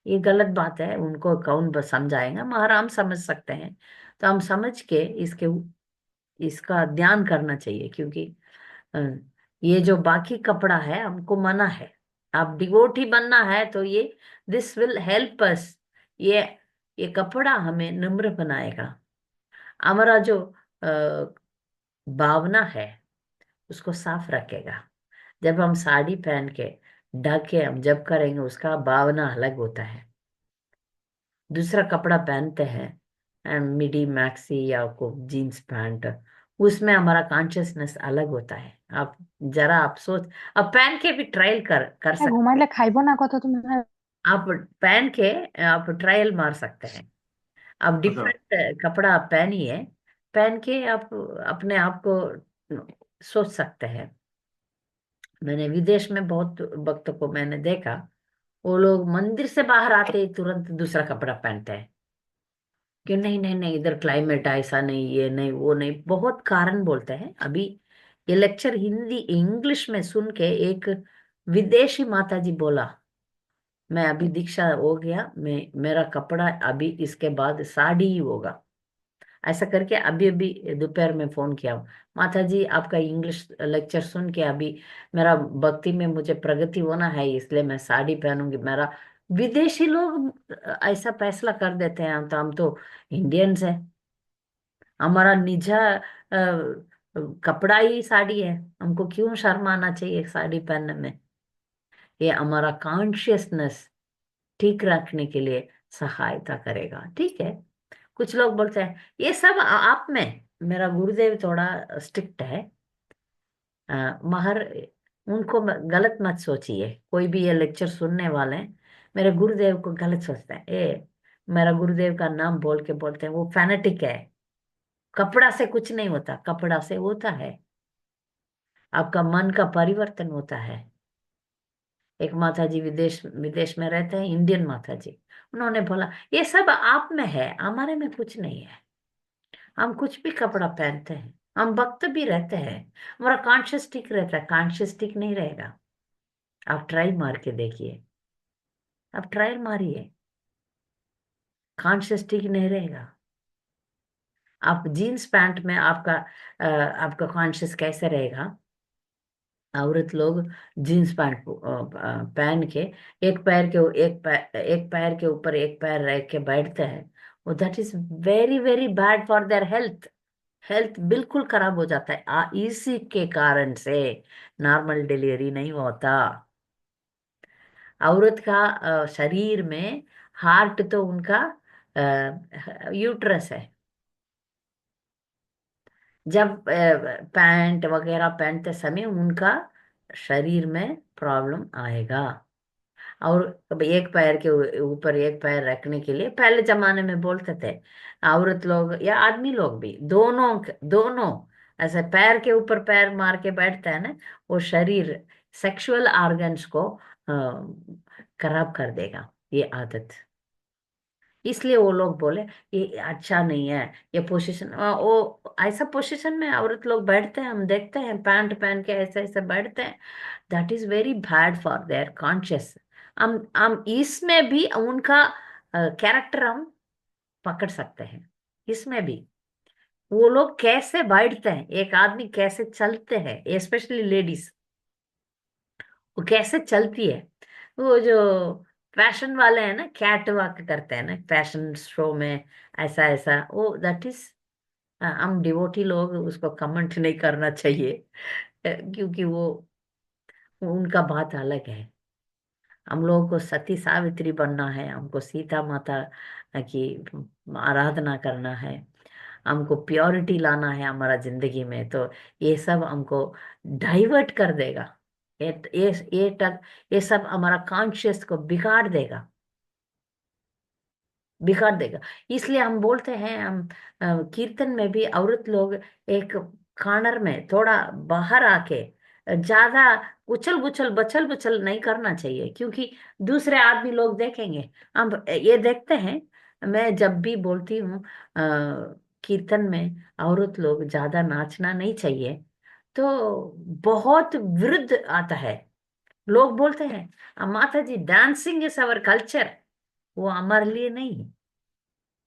ये गलत बात है। उनको कौन बस समझाएगा, मगर हम समझ सकते हैं। तो हम समझ के इसका ध्यान करना चाहिए, क्योंकि अ, ये जो बाकी कपड़ा है हमको मना है। आप डिवोटी बनना है तो ये दिस विल हेल्प अस। ये ये कपड़ा हमें नम्र बनाएगा। हमारा जो भावना है उसको साफ रखेगा। जब हम साड़ी पहन के ढक के हम जब करेंगे, उसका भावना अलग होता है। दूसरा कपड़ा पहनते हैं मिडी मैक्सी या को जीन्स पैंट, उसमें हमारा कॉन्शियसनेस अलग होता है। आप जरा आप सोच, अब पहन के भी ट्रायल कर सकते। ঘুমাইলে খাইব না কথা তুমি। आप पहन के आप ट्रायल मार सकते हैं। आप अच्छा। डिफरेंट कपड़ा आप पहनिए, पहन के आप अपने आप को सोच सकते हैं। मैंने विदेश में बहुत भक्तों को मैंने देखा, वो लोग मंदिर से बाहर आते ही तुरंत दूसरा कपड़ा पहनते हैं कि नहीं नहीं नहीं, इधर क्लाइमेट ऐसा नहीं, ये नहीं वो नहीं, बहुत कारण बोलते हैं। अभी ये लेक्चर हिंदी इंग्लिश में सुन के एक विदेशी माता जी बोला, मैं अभी दीक्षा हो गया, मैं मेरा कपड़ा अभी इसके बाद साड़ी ही होगा। ऐसा करके अभी अभी दोपहर में फोन किया, माता जी आपका इंग्लिश लेक्चर सुन के अभी मेरा भक्ति में मुझे प्रगति होना है, इसलिए मैं साड़ी पहनूंगी। मेरा विदेशी लोग ऐसा फैसला कर देते हैं, तो हम तो इंडियंस हैं, हमारा निजा कपड़ा ही साड़ी है, हमको क्यों शर्माना चाहिए साड़ी पहनने में। ये हमारा कॉन्शियसनेस ठीक रखने के लिए सहायता करेगा, ठीक है। कुछ लोग बोलते हैं ये सब आप में, मेरा गुरुदेव थोड़ा स्ट्रिक्ट है, मगर उनको गलत मत सोचिए। कोई भी ये लेक्चर सुनने वाले हैं, मेरे गुरुदेव को गलत सोचते हैं, मेरा गुरुदेव का नाम बोल के बोलते हैं वो फैनेटिक है। कपड़ा से कुछ नहीं होता, कपड़ा से होता है आपका मन का परिवर्तन होता है। एक माता जी विदेश विदेश में रहते हैं, इंडियन माता जी, उन्होंने बोला ये सब आप में है, हमारे में कुछ नहीं है। हम कुछ भी कपड़ा पहनते हैं, हम भक्त भी रहते हैं, हमारा कॉन्शियस ठीक रहता है, कॉन्शियस ठीक नहीं रहेगा। आप ट्राई मार के देखिए, आप ट्रायल मारिए, कॉन्शियस ठीक नहीं रहेगा। आप जीन्स पैंट में आपका कॉन्शियस कैसे रहेगा। औरत लोग जीन्स पैंट पहन के एक पैर के एक पैर के ऊपर एक पैर रख के बैठते हैं, वो that is very very bad for their health. Health बिल्कुल खराब हो जाता है। इसी के कारण से नॉर्मल डिलीवरी नहीं होता। औरत का शरीर में हार्ट तो उनका यूट्रस है। जब पैंट वगैरह पहनते समय उनका शरीर में प्रॉब्लम आएगा। और अब एक पैर के ऊपर एक पैर रखने के लिए पहले जमाने में बोलते थे, औरत लोग या आदमी लोग भी, दोनों दोनों ऐसे पैर के ऊपर पैर मार के बैठते हैं ना, वो शरीर सेक्सुअल ऑर्गन्स को खराब कर देगा ये आदत। इसलिए वो लोग बोले ये अच्छा नहीं है, ये पोजीशन, वो ऐसा पोजीशन में औरत लोग बैठते हैं, हम देखते हैं पैंट पहन के ऐसे ऐसे बैठते हैं। That is very bad for their conscious. हम इसमें भी उनका कैरेक्टर हम पकड़ सकते हैं। इसमें भी वो लोग कैसे बैठते हैं, एक आदमी कैसे चलते हैं, स्पेशली लेडीज वो कैसे चलती है। वो जो फैशन वाले हैं ना, कैट वॉक करते हैं ना फैशन शो में, ऐसा ऐसा वो दैट इज, हम डिवोटी लोग उसको कमेंट नहीं करना चाहिए, क्योंकि वो उनका बात अलग है। हम लोगों को सती सावित्री बनना है, हमको सीता माता की आराधना करना है, हमको प्योरिटी लाना है हमारा जिंदगी में। तो ये सब हमको डाइवर्ट कर देगा, ये सब हमारा कॉन्शियस को बिगाड़ देगा, बिगाड़ देगा। इसलिए हम बोलते हैं, हम कीर्तन में भी औरत लोग एक कॉर्नर में थोड़ा बाहर आके ज्यादा उछल बुछल बचल बुचल नहीं करना चाहिए, क्योंकि दूसरे आदमी लोग देखेंगे। हम ये देखते हैं, मैं जब भी बोलती हूँ कीर्तन में औरत लोग ज्यादा नाचना नहीं चाहिए, तो बहुत विरुद्ध आता है। लोग बोलते हैं, माता जी डांसिंग इज अवर कल्चर। वो हमारे लिए नहीं है,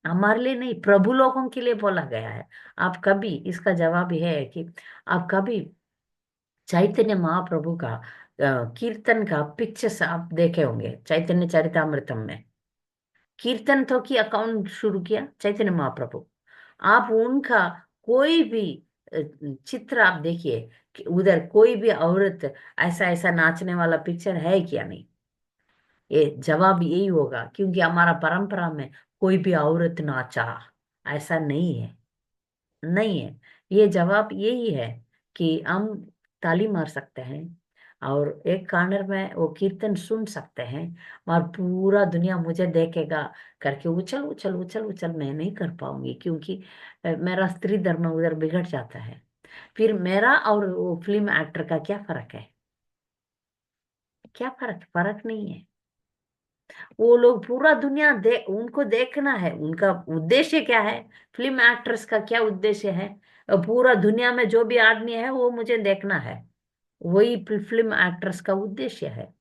हमारे लिए नहीं, प्रभु लोगों के लिए बोला गया है। आप कभी, इसका जवाब यह है कि आप कभी चैतन्य महाप्रभु का कीर्तन का पिक्चर्स आप देखे होंगे चैतन्य चरितामृतम में। कीर्तन तो की अकाउंट शुरू किया चैतन्य महाप्रभु। आप उनका कोई भी अ, चित्र आप देखिए कि उधर कोई भी औरत ऐसा ऐसा नाचने वाला पिक्चर है क्या? नहीं। ये जवाब यही होगा, क्योंकि हमारा परंपरा में कोई भी औरत नाचा ऐसा नहीं है, नहीं है। ये जवाब यही है कि हम ताली मार सकते हैं और एक कॉर्नर में वो कीर्तन सुन सकते हैं, और पूरा दुनिया मुझे देखेगा करके उछल उछल उछल उछल मैं नहीं कर पाऊंगी, क्योंकि मेरा स्त्री धर्म उधर बिगड़ जाता है। फिर मेरा और वो फिल्म एक्टर का क्या फर्क है? क्या फर्क? फर्क नहीं है। वो लोग पूरा दुनिया उनको देखना है, उनका उद्देश्य क्या है? फिल्म एक्ट्रेस का क्या उद्देश्य है? पूरा दुनिया में जो भी आदमी है वो मुझे देखना है, वही फिल्म एक्ट्रेस का उद्देश्य है।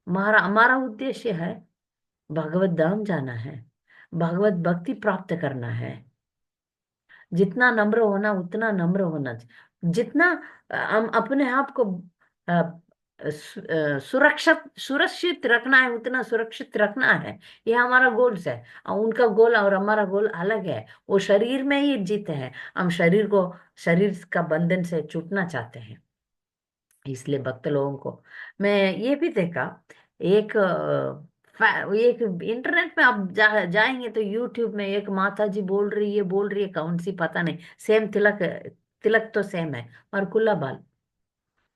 हमारा हमारा उद्देश्य है भगवत धाम जाना है, भगवत भक्ति प्राप्त करना है। जितना नम्र होना उतना नम्र होना जितना हम अपने आप को सुरक्षित सुरक्षित रखना है उतना सुरक्षित रखना है। ये हमारा गोल्स है, और उनका गोल और हमारा गोल अलग है। वो शरीर में ही जीते हैं, हम शरीर को, शरीर का बंधन से छूटना चाहते हैं। इसलिए भक्त लोगों को मैं ये भी देखा, एक एक इंटरनेट में आप जाएंगे तो यूट्यूब में एक माता जी बोल रही है, बोल रही है कौन सी पता नहीं, सेम तिलक, तिलक तो सेम है और खुला बाल,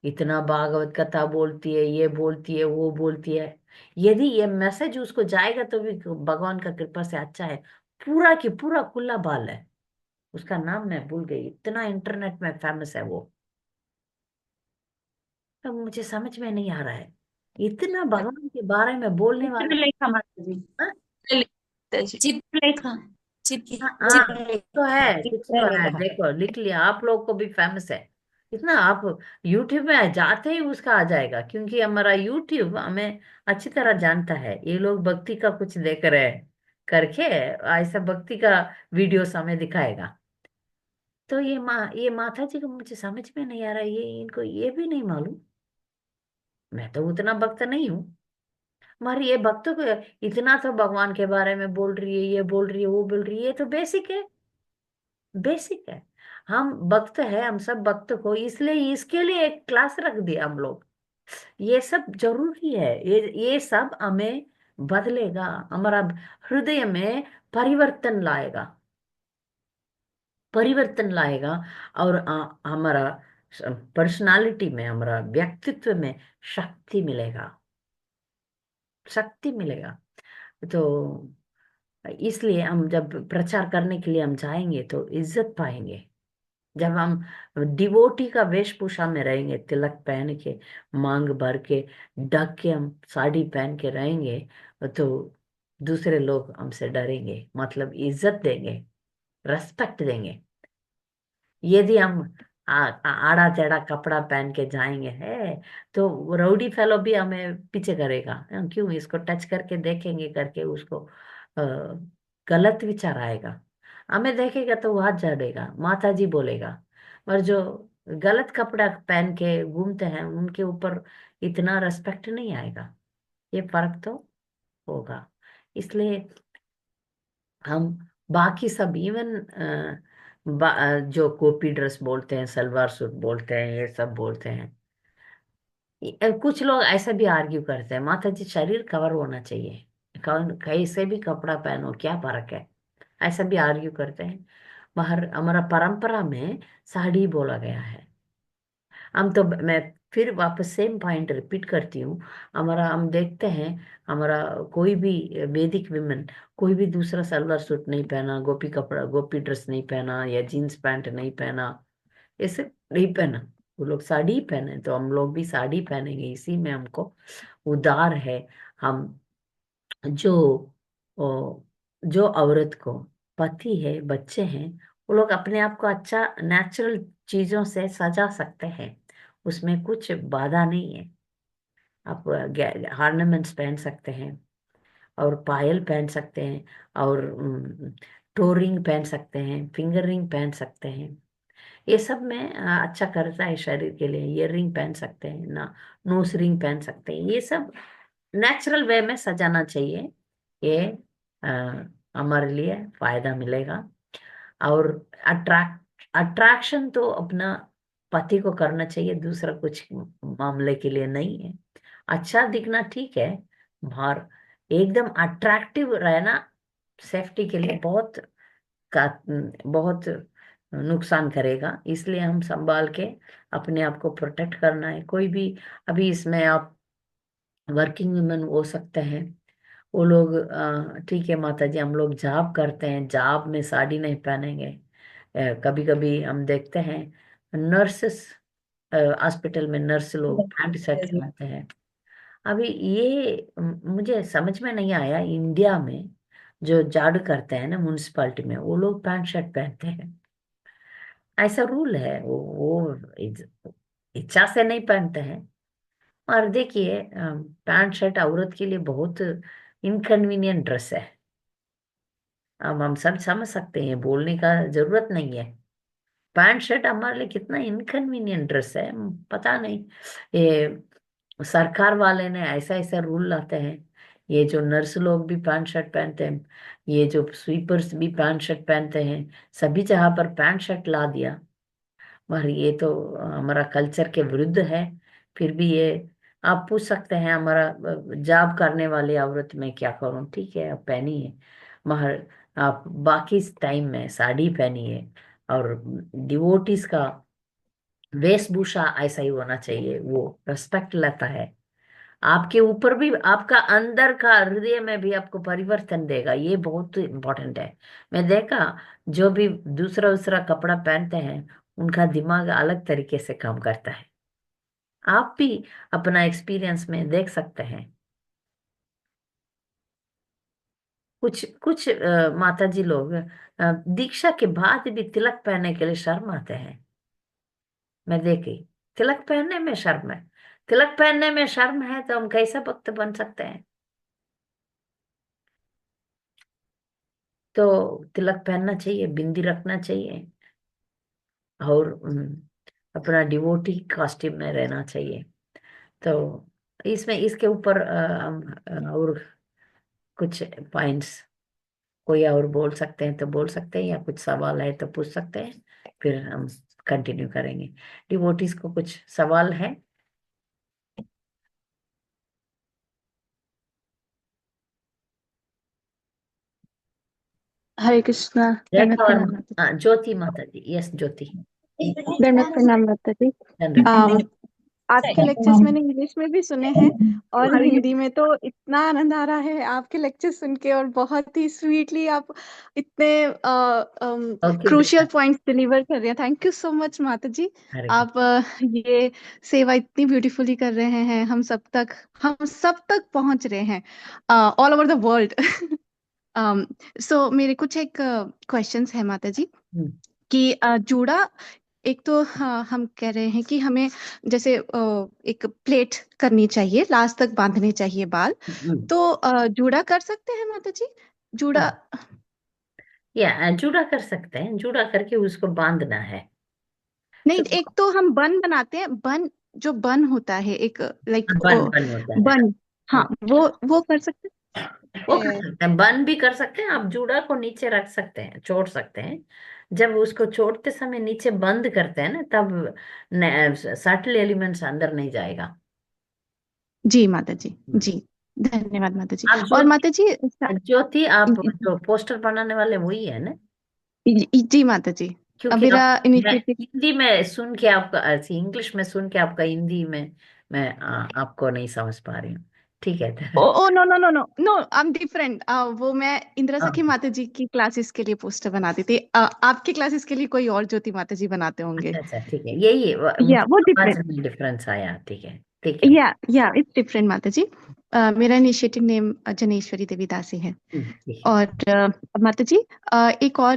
इतना भागवत कथा बोलती है, ये बोलती है वो बोलती है। यदि ये मैसेज उसको जाएगा तो भी भगवान का कृपा से अच्छा है। पूरा की पूरा खुला बाल है, उसका नाम मैं भूल गई, इतना इंटरनेट में फेमस है वो। तो मुझे समझ में नहीं आ रहा है, इतना भगवान के बारे में बोलने वाला। चित्रलेखा माता जी। हाँ चित्रलेखा। हाँ हाँ, तो है, कुछ तो है, चित्रलेखा। देखो लिख लिया, आप लोग को भी फेमस है इतना। आप यूट्यूब में जाते ही उसका आ जाएगा, क्योंकि हमारा यूट्यूब हमें अच्छी तरह जानता है। ये लोग भक्ति का कुछ देख रहे हैं करके, ऐसा भक्ति का वीडियोस हमें दिखाएगा। तो ये माता जी को मुझे समझ में नहीं आ रहा है, ये इनको ये भी नहीं मालूम। मैं तो उतना भक्त नहीं हूँ, हमारी ये भक्तों को इतना तो भगवान के बारे में बोल रही है, ये बोल रही है वो बोल रही है, ये तो बेसिक है, बेसिक है। हम भक्त है, हम सब भक्त को, इसलिए इसके लिए एक क्लास रख दिया हम लोग। ये सब जरूरी है। ये सब हमें बदलेगा, हमारा हृदय में परिवर्तन लाएगा, परिवर्तन लाएगा। और हमारा पर्सनालिटी में, हमारा व्यक्तित्व में शक्ति मिलेगा, शक्ति मिलेगा। तो इसलिए हम जब प्रचार करने के लिए हम जाएंगे तो इज्जत पाएंगे। जब हम डिवोटी का वेशभूषा में रहेंगे, तिलक पहन के, मांग भर के, ढक के, हम साड़ी पहन के रहेंगे, तो दूसरे लोग हमसे डरेंगे, मतलब इज्जत देंगे, रेस्पेक्ट देंगे। यदि हम आड़ा टेढ़ा कपड़ा पहन के जाएंगे है, तो वो राउडी फेलो भी हमें पीछे करेगा। क्यों? इसको टच करके देखेंगे करके उसको गलत विचार आएगा, हमें देखेगा तो वो हाथ झाड़ेगा, माता जी बोलेगा। और जो गलत कपड़ा पहन के घूमते हैं उनके ऊपर इतना रेस्पेक्ट नहीं आएगा। ये फर्क तो होगा। इसलिए हम बाकी सब इवन जो कॉपी ड्रेस बोलते हैं, सलवार सूट बोलते हैं, ये सब बोलते हैं, कुछ लोग ऐसा भी आर्ग्यू करते हैं, माता जी शरीर कवर होना चाहिए, कैसे भी कपड़ा पहनो, क्या फर्क है, ऐसा भी आर्ग्यू करते हैं। बाहर हमारा परंपरा में साड़ी बोला गया है। हम तो, मैं फिर वापस सेम पॉइंट रिपीट करती हूँ, हमारा हम देखते हैं, हमारा कोई भी वैदिक विमेन कोई भी दूसरा सलवार सूट नहीं पहना, गोपी कपड़ा, गोपी ड्रेस नहीं पहना, या जीन्स पैंट नहीं पहना, ऐसे नहीं पहना। वो लोग साड़ी ही पहने, तो हम लोग भी साड़ी पहनेंगे। इसी में हमको उदार है। हम जो ओ, जो औरत को पति है, बच्चे हैं, वो लोग अपने आप को अच्छा नेचुरल चीजों से सजा सकते हैं, उसमें कुछ बाधा नहीं है। आप ऑर्नामेंट्स पहन सकते हैं, और पायल पहन सकते हैं, और टो रिंग पहन सकते हैं, फिंगर रिंग पहन सकते हैं। ये सब में अच्छा करता है शरीर के लिए। ईयर रिंग पहन सकते हैं ना, नोज रिंग पहन सकते हैं, ये सब नेचुरल वे में सजाना चाहिए। ये अ, हमारे लिए फायदा मिलेगा। और अट्रैक्शन तो अपना पति को करना चाहिए, दूसरा कुछ मामले के लिए नहीं है। अच्छा दिखना ठीक है, बाहर एकदम अट्रैक्टिव रहना सेफ्टी के लिए का बहुत नुकसान करेगा। इसलिए हम संभाल के अपने आप को प्रोटेक्ट करना है। कोई भी, अभी इसमें आप वर्किंग वुमेन हो सकते हैं, वो लोग ठीक है माता जी, हम लोग जॉब करते हैं, जॉब में साड़ी नहीं पहनेंगे। कभी कभी हम देखते हैं नर्सेस, हॉस्पिटल में नर्स लोग पैंट शर्ट पहनते हैं। अभी ये मुझे समझ में नहीं आया, इंडिया में जो झाड़ू करते हैं ना म्यूनिसिपालिटी में, वो लोग पैंट शर्ट पहनते हैं। ऐसा रूल है, वो इच्छा से नहीं पहनते हैं। और देखिए पैंट शर्ट औरत के लिए बहुत इनकन्वीनियंट ड्रेस है। अब हम सब समझ सकते हैं, बोलने का जरूरत नहीं है। पैंट शर्ट हमारे लिए कितना इनकन्वीनियंट ड्रेस है, पता नहीं। ये सरकार वाले ने ऐसा ऐसा रूल लाते हैं। ये जो नर्स लोग भी पैंट शर्ट पहनते हैं, ये जो स्वीपर्स भी पैंट शर्ट पहनते हैं, सभी जगह पर पैंट शर्ट ला दिया। मगर ये तो हमारा कल्चर के विरुद्ध है। फिर भी ये आप पूछ सकते हैं, हमारा जॉब करने वाली औरत में क्या करूं, ठीक है आप पहनी है, मगर आप बाकी टाइम में साड़ी पहनी है। और डिवोटीज का वेशभूषा ऐसा ही होना चाहिए, वो रेस्पेक्ट लेता है। आपके ऊपर भी, आपका अंदर का हृदय में भी आपको परिवर्तन देगा, ये बहुत इंपॉर्टेंट है। मैं देखा, जो भी दूसरा दूसरा कपड़ा पहनते हैं, उनका दिमाग अलग तरीके से काम करता है। आप भी अपना एक्सपीरियंस में देख सकते हैं। कुछ कुछ माता जी लोग दीक्षा के बाद भी तिलक पहनने के लिए शर्म आते हैं। मैं देखी, तिलक पहनने में शर्म है। तिलक पहनने में शर्म है तो हम कैसे भक्त बन सकते हैं? तो तिलक पहनना चाहिए, बिंदी रखना चाहिए, और अपना डिवोटी कॉस्ट्यूम में रहना चाहिए। तो इसमें इसके ऊपर और कुछ पॉइंट्स कोई और बोल सकते हैं तो बोल सकते हैं, या कुछ सवाल है तो पूछ सकते हैं, फिर हम कंटिन्यू करेंगे। डिवोटीज को कुछ सवाल है? हरे कृष्णा। दंडवत रेखा प्रणाम वर्मा। माता हाँ, ज्योति माता जी, यस ज्योति। जी। दंडवत प्रणाम माता जी। दंडवत। अम, आपके लेक्चर्स मैंने इंग्लिश में भी सुने हैं और हिंदी में। तो इतना आनंद आ रहा है आपके लेक्चर सुन के, और बहुत ही स्वीटली आप इतने ओके क्रूशियल बेटा। पॉइंट्स डिलीवर कर रहे हैं। थैंक यू सो मच माता जी। हरे आप ये सेवा इतनी ब्यूटीफुली कर रहे हैं, हम सब तक पहुंच रहे हैं, ऑल ओवर द वर्ल्ड। सो मेरे कुछ एक क्वेश्चंस है माता जी कृष्ण। कि जूड़ा, एक तो हाँ, हम कह रहे हैं कि हमें जैसे एक प्लेट करनी चाहिए, लास्ट तक बांधने चाहिए बाल। तो जूड़ा कर सकते हैं माता जी? जूड़ा। हाँ, या जूड़ा कर सकते हैं, जूड़ा करके उसको बांधना है। नहीं, तो एक तो हम बन बनाते हैं, बन जो बन होता है एक, लाइक बन बन होता है। बन। हाँ, हाँ, वो कर सकते वो कर हैं। सकते हैं, बन भी कर सकते हैं। आप जूड़ा को नीचे रख सकते हैं, छोड़ सकते हैं। जब उसको छोड़ते समय नीचे बंद करते हैं ना, तब सटल एलिमेंट्स अंदर नहीं जाएगा। जी माता जी। जी, धन्यवाद माता जी। आप और ज्योति, माता जी ज्योति आप जो पोस्टर बनाने वाले वही है ना? जी माता जी। अब क्योंकि मेरा आप, मैं इनिशिएटिव। हिंदी में सुन के आपका, ऐसे इंग्लिश में सुन के आपका हिंदी में मैं आपको नहीं समझ पा रही हूँ। ठीक है। Oh oh, no no no no no, I am different. वो मैं इंदिरा हाँ, सखी माता जी की क्लासेस के लिए पोस्टर बनाती थी। आपकी क्लासेस के लिए कोई और ज्योति माता जी बनाते होंगे। अच्छा अच्छा, ठीक है, यही या मुझे वो आवाज डिफरेंट। में डिफरेंस आया। ठीक है, ठीक है। या इट्स डिफरेंट माता जी। मेरा इनिशिएटिव नेम जनेश्वरी देवी दासी है। ठीक है। और माता जी, एक और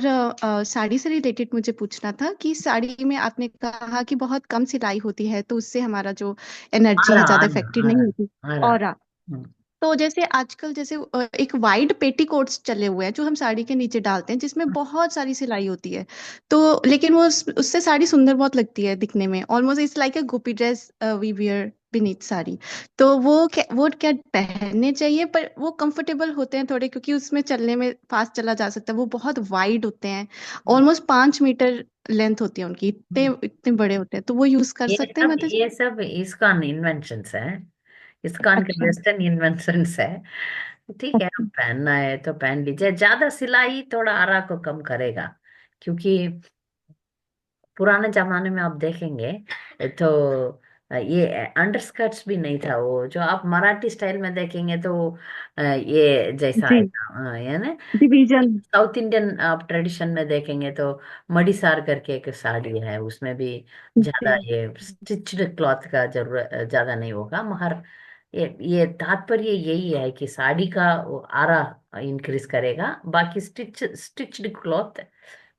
साड़ी से रिलेटेड मुझे पूछना था कि साड़ी में आपने कहा कि बहुत कम सिलाई होती है, तो उससे हमारा जो आ एनर्जी है रहा आ ज्यादा इफेक्टिव रहा आ नहीं होती। रहा आ रहा। और तो जैसे आजकल जैसे एक वाइड पेटीकोट्स चले हुए हैं जो हम साड़ी के नीचे डालते हैं, जिसमें बहुत सारी सिलाई होती है। तो लेकिन वो उससे साड़ी सुंदर बहुत लगती है दिखने में, almost it's like a gopi dress we wear beneath sari. तो वो क्या पहनने चाहिए? पर वो कंफर्टेबल होते हैं थोड़े, क्योंकि उसमें चलने में फास्ट चला जा सकता है। वो बहुत वाइड होते हैं, ऑलमोस्ट 5 मीटर लेंथ होती है उनकी, इतने इतने बड़े होते हैं। तो वो यूज कर सकते हैं माता जी? ये सब इस्कॉन इन्वेंशंस है। इस्कॉन के अच्छा। वेस्टर्न इन्वेंशंस है। ठीक है, अब पहनना है तो पहन लीजिए। ज्यादा सिलाई थोड़ा आरा को कम करेगा, क्योंकि पुराने जमाने में आप देखेंगे तो ये अंडरस्कर्ट्स भी नहीं था। वो जो आप मराठी स्टाइल में देखेंगे तो ये जैसा जी, आएगा, है ना? डिवीजन। साउथ इंडियन आप ट्रेडिशन में देखेंगे तो मड़ी सार करके एक साड़ी है, उसमें भी ज्यादा जी ये स्टिच्ड क्लॉथ का जरूरत ज्यादा नहीं होगा, मगर ये तात्पर्य यही है कि साड़ी का वो आरा इंक्रीज करेगा, बाकी स्टिच्ड क्लॉथ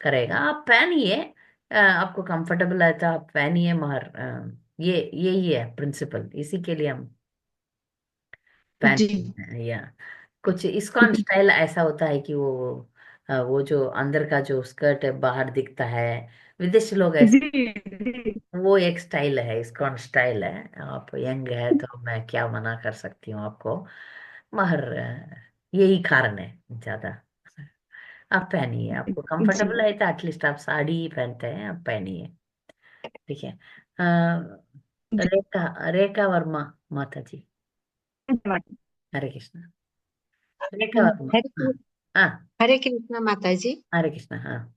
करेगा। आप पहनिए, आपको कंफर्टेबल है तो आप पहनिए, मगर ये यही है प्रिंसिपल, इसी के लिए हम जी पहनते हैं। या कुछ इस्कॉन स्टाइल ऐसा होता है कि वो जो अंदर का जो स्कर्ट है बाहर दिखता है। विदेशी लोग ऐसे, जी जी। वो एक स्टाइल है, इस्कॉन स्टाइल है। आप यंग है तो मैं क्या मना कर सकती हूँ आपको, मगर यही कारण है ज्यादा। आप पहनिए, आपको जी कंफर्टेबल है तो एटलीस्ट आप साड़ी ही पहनते हैं, आप पहनिए। ठीक है। रेखा, रेखा वर्मा माता जी। हरे कृष्णा। रेखा वर्मा। हाँ। हरे हाँ, हरे कृष्णा माता जी। हरे कृष्णा। हाँ।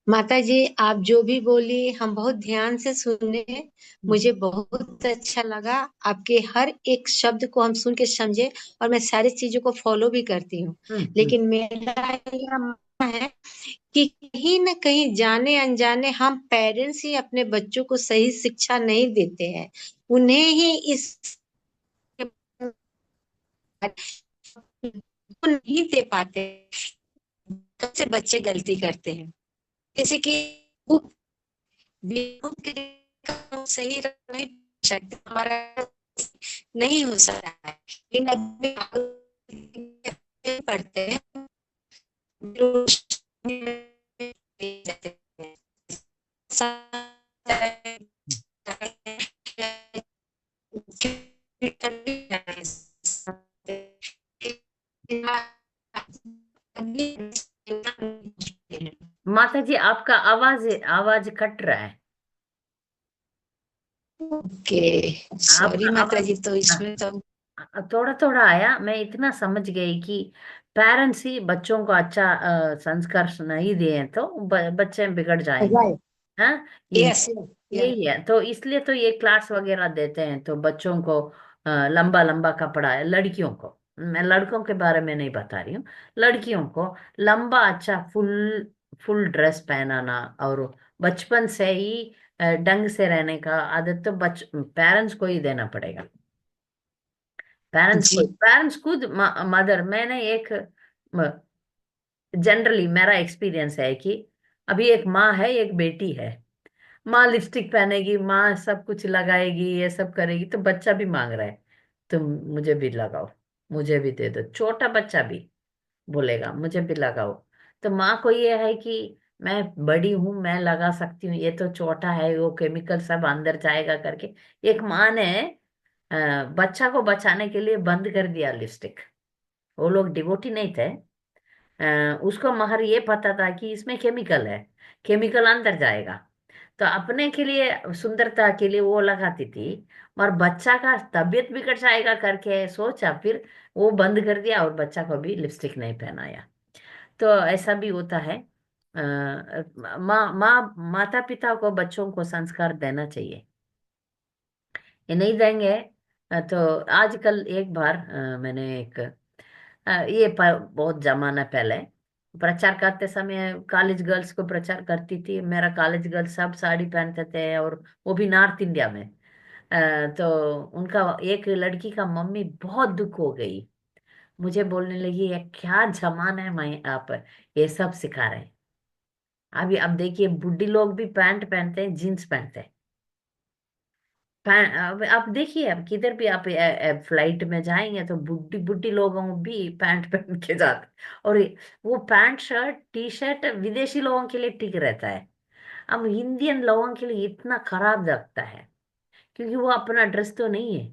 माता जी, आप जो भी बोली हम बहुत ध्यान से सुने। हम्म, मुझे बहुत अच्छा लगा। आपके हर एक शब्द को हम सुन के समझे, और मैं सारी चीजों को फॉलो भी करती हूँ। हम्म। लेकिन मेरा यह मानना है कि कहीं न कहीं जाने अनजाने हम पेरेंट्स ही अपने बच्चों को सही शिक्षा नहीं देते हैं। उन्हें ही इस नहीं दे पाते। सबसे बच्चे गलती करते हैं, जैसे कि बेवकूफ के लिए सही नहीं सकते, हमारा नहीं हो सकता है। लेकिन अभी पढ़ते हैं जो माता जी, आपका आवाज आवाज कट रहा है। ओके, आपका सॉरी माता आवाज, जी। तो हाँ, इसमें तो थोड़ा थोड़ा आया, मैं इतना समझ गई कि पेरेंट्स ही बच्चों को अच्छा संस्कार नहीं दिए तो बच्चे बिगड़ जाएंगे। राइट। हाँ, ये यस, यस। यही है। तो इसलिए तो ये क्लास वगैरह देते हैं तो बच्चों को लंबा लंबा कपड़ा है, लड़कियों को, मैं लड़कों के बारे में नहीं बता रही हूँ, लड़कियों को लंबा अच्छा फुल फुल ड्रेस पहनाना, और बचपन से ही ढंग से रहने का आदत तो पेरेंट्स को ही देना पड़ेगा। जी। पेरेंट्स खुद, मदर, मैंने एक जनरली मेरा एक्सपीरियंस है कि अभी एक माँ है एक बेटी है, माँ लिपस्टिक पहनेगी, माँ सब कुछ लगाएगी, ये सब करेगी, तो बच्चा भी मांग रहा है तुम मुझे भी लगाओ, मुझे भी दे दो, छोटा बच्चा भी बोलेगा मुझे भी लगाओ। तो माँ को ये है कि मैं बड़ी हूं, मैं लगा सकती हूँ, ये तो छोटा है, वो केमिकल सब अंदर जाएगा करके एक माँ ने बच्चा को बचाने के लिए बंद कर दिया लिपस्टिक। वो लोग डिवोटी नहीं थे, उसको महर ये पता था कि इसमें केमिकल है, केमिकल अंदर जाएगा, तो अपने के लिए सुंदरता के लिए वो लगाती थी, और बच्चा का तबीयत बिगड़ जाएगा करके सोचा, फिर वो बंद कर दिया और बच्चा को भी लिपस्टिक नहीं पहनाया। तो ऐसा भी होता है। माता पिता को बच्चों को संस्कार देना चाहिए, ये नहीं देंगे तो आजकल एक बार मैंने एक बहुत जमाना पहले प्रचार करते समय कॉलेज गर्ल्स को प्रचार करती थी, मेरा कॉलेज गर्ल सब साड़ी पहनते थे, और वो भी नॉर्थ इंडिया में। तो उनका एक लड़की का मम्मी बहुत दुख हो गई, मुझे बोलने लगी ये क्या जमाना है, मैं आप ये सब सिखा रहे हैं। अभी अब देखिए बुढ़ी लोग भी पैंट पहनते हैं, जीन्स पहनते हैं। अब आप देखिए, अब किधर भी आप फ्लाइट में जाएंगे तो बुढ़ी बुढ़ी लोगों को भी पैंट पहन के जाते हैं। और वो पैंट शर्ट टी शर्ट विदेशी लोगों के लिए ठीक रहता है, अब इंडियन लोगों के लिए इतना खराब लगता है, क्योंकि वो अपना ड्रेस तो नहीं है।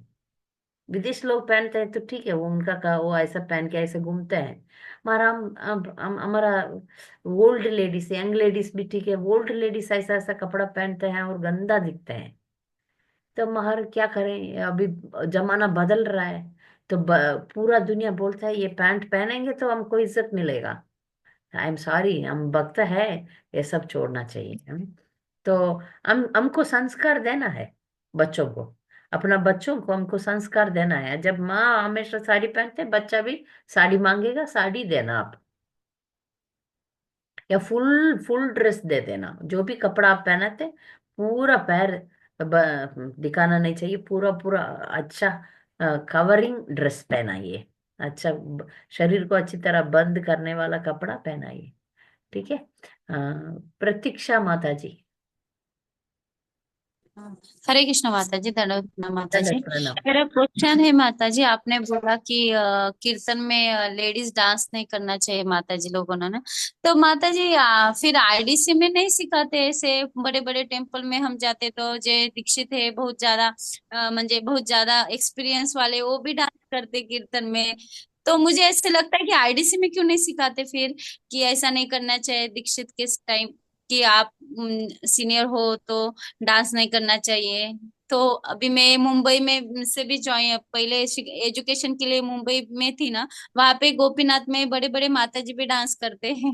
विदेश लोग पहनते हैं तो ठीक है, वो उनका का वो ऐसा पहन के ऐसे घूमते हैं। हमारा हमारा ओल्ड लेडीज यंग लेडीज भी ठीक है, ओल्ड लेडीज ऐसा ऐसा कपड़ा पहनते हैं और गंदा दिखते हैं। तो मगर क्या करें, अभी जमाना बदल रहा है, तो पूरा दुनिया बोलता है ये पैंट पहनेंगे तो हमको इज्जत मिलेगा। आई एम सॉरी, हम वक्त है, ये सब छोड़ना चाहिए। तो हमको संस्कार देना है बच्चों को, अपना बच्चों को हमको संस्कार देना है। जब माँ हमेशा साड़ी पहनते, बच्चा भी साड़ी मांगेगा, साड़ी देना आप, या फुल फुल ड्रेस दे देना, जो भी कपड़ा आप पहनाते पूरा पैर दिखाना नहीं चाहिए, पूरा पूरा अच्छा कवरिंग ड्रेस पहनाइए, अच्छा शरीर को अच्छी तरह बंद करने वाला कपड़ा पहनाइए। ठीक है। प्रतीक्षा माता जी। हरे कृष्ण माता जी, धन्यवाद माता जी। दंडवत प्रणाम। मेरा क्वेश्चन है माता जी, आपने बोला कि कीर्तन में लेडीज डांस नहीं करना चाहिए माता जी लोगों ने ना, तो माता जी फिर आईडीसी में नहीं सिखाते? ऐसे बड़े बड़े टेम्पल में हम जाते तो जे दीक्षित है बहुत ज्यादा, म्हणजे बहुत ज्यादा एक्सपीरियंस वाले, वो भी डांस करते कीर्तन में। तो मुझे ऐसे लगता है कि आईडीसी में क्यों नहीं सिखाते फिर, कि ऐसा नहीं करना चाहिए दीक्षित के टाइम, कि आप सीनियर हो तो डांस नहीं करना चाहिए। तो अभी मैं मुंबई में से भी ज्वाइन, पहले एजुकेशन के लिए मुंबई में थी ना, वहां पे गोपीनाथ में बड़े बड़े माता जी भी डांस करते हैं।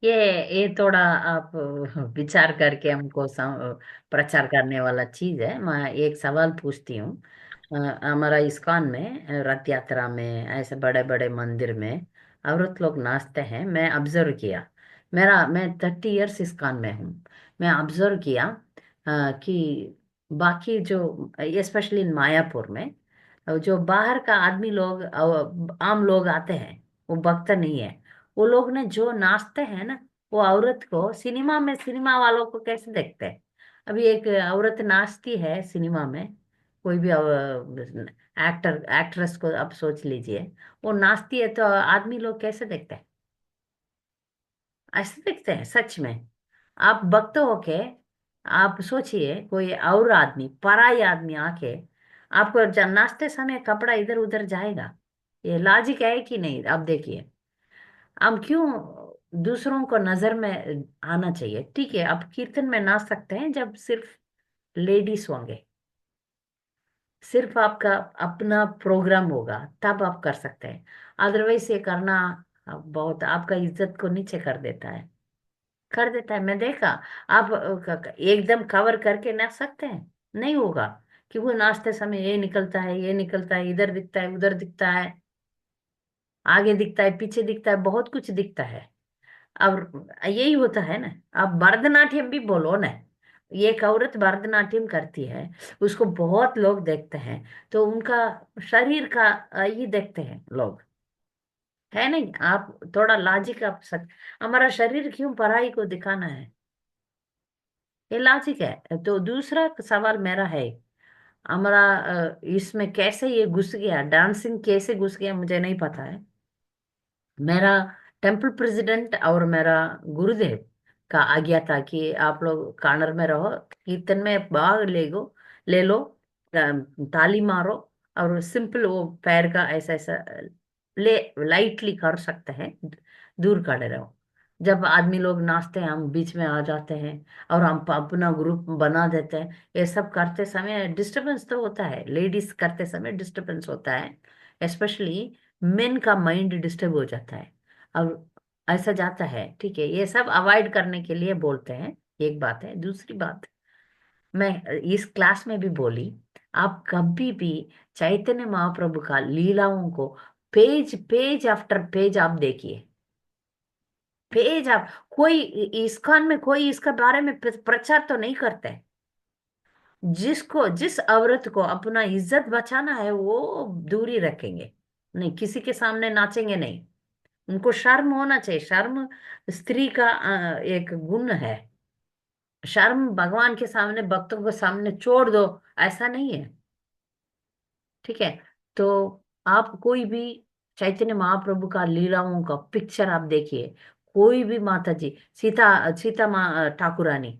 ये ये थोड़ा आप विचार करके हमको प्रचार करने वाला चीज है। मैं एक सवाल पूछती हूँ। हमारा इस्कॉन में रथ यात्रा में ऐसे बड़े बड़े मंदिर में औरत लोग नाचते हैं, मैं ऑब्जर्व किया। मैं 30 इयर्स इस्कॉन में हूँ। मैं ऑब्जर्व किया कि बाकी जो स्पेशली इन मायापुर में जो बाहर का आदमी लोग आम लोग आते हैं, वो भक्त नहीं है, वो लोग ने जो नाचते हैं ना, वो औरत को सिनेमा में, सिनेमा वालों को कैसे देखते हैं। अभी एक औरत नाचती है सिनेमा में, कोई भी एक्ट्रेस को आप सोच लीजिए, वो नाचती है तो आदमी लोग कैसे देखते हैं, ऐसे देखते हैं सच में। आप भक्त होके आप सोचिए, कोई और आदमी, पराई आदमी आके आपको नाचते समय कपड़ा इधर उधर जाएगा, ये लॉजिक है कि नहीं, आप देखिए। हम क्यों दूसरों को नजर में आना चाहिए। ठीक है, आप कीर्तन में नाच सकते हैं जब सिर्फ लेडीज होंगे, सिर्फ आपका अपना प्रोग्राम होगा तब आप कर सकते हैं। अदरवाइज ये करना बहुत आपका इज्जत को नीचे कर देता है, कर देता है। मैं देखा, आप एकदम कवर करके नाच सकते हैं, नहीं होगा। कि वो नाचते समय ये निकलता है, ये निकलता है, इधर दिखता है, उधर दिखता है, आगे दिखता है, पीछे दिखता है, बहुत कुछ दिखता है। और यही होता है ना। आप भरतनाट्यम भी बोलो ना, एक औरत भरतनाट्यम करती है, उसको बहुत लोग देखते हैं, तो उनका शरीर का ये देखते हैं लोग, है नहीं? आप थोड़ा लॉजिक आप हमारा शरीर क्यों पराई को दिखाना है? ये लॉजिक है। तो दूसरा सवाल मेरा है, हमारा इसमें कैसे ये घुस गया, डांसिंग कैसे घुस गया मुझे नहीं पता है। मेरा टेम्पल प्रेसिडेंट और मेरा गुरुदेव का आज्ञा था कि आप लोग कानर में रहो, कीर्तन में भाग ले लो, ताली मारो, और सिंपल वो पैर का ऐसा ऐसा ले लाइटली कर सकते हैं, दूर खड़े रहो। जब आदमी लोग नाचते हैं हम बीच में आ जाते हैं, और हम अपना ग्रुप बना देते हैं। ये सब करते समय डिस्टरबेंस तो होता है, लेडीज करते समय डिस्टरबेंस होता है, स्पेशली मेन का माइंड डिस्टर्ब हो जाता है। अब ऐसा जाता है, ठीक है, ये सब अवॉइड करने के लिए बोलते हैं। एक बात है। दूसरी बात, मैं इस क्लास में भी बोली, आप कभी भी चैतन्य महाप्रभु का लीलाओं को पेज पेज आफ्टर पेज आप देखिए, पेज आप, कोई इस्कॉन में कोई इसके बारे में प्रचार तो नहीं करते हैं। जिसको, जिस औरत को अपना इज्जत बचाना है वो दूरी रखेंगे, नहीं किसी के सामने नाचेंगे नहीं। उनको शर्म होना चाहिए। शर्म स्त्री का एक गुण है। शर्म भगवान के सामने, भक्तों के सामने छोड़ दो, ऐसा नहीं है, ठीक है? तो आप कोई भी चैतन्य महाप्रभु का लीलाओं का पिक्चर आप देखिए, कोई भी माता जी, सीता माँ ठाकुरानी,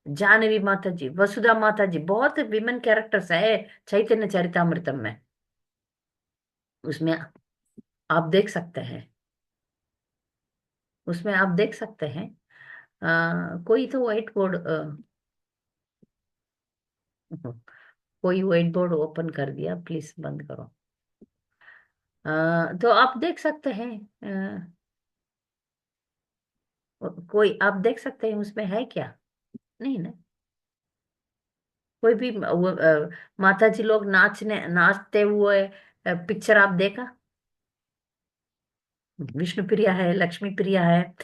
जानवी माता जी, वसुधा माता जी, बहुत विमेन कैरेक्टर्स है चैतन्य चरितामृतम में, उसमें आप देख सकते हैं, उसमें आप देख सकते हैं। कोई तो व्हाइट बोर्ड, कोई व्हाइट बोर्ड ओपन कर दिया, प्लीज बंद करो। तो आप देख सकते हैं, कोई आप देख सकते हैं उसमें है क्या? नहीं ना। कोई भी माता जी लोग नाचते हुए पिक्चर आप देखा? विष्णु प्रिया है, लक्ष्मी प्रिया है,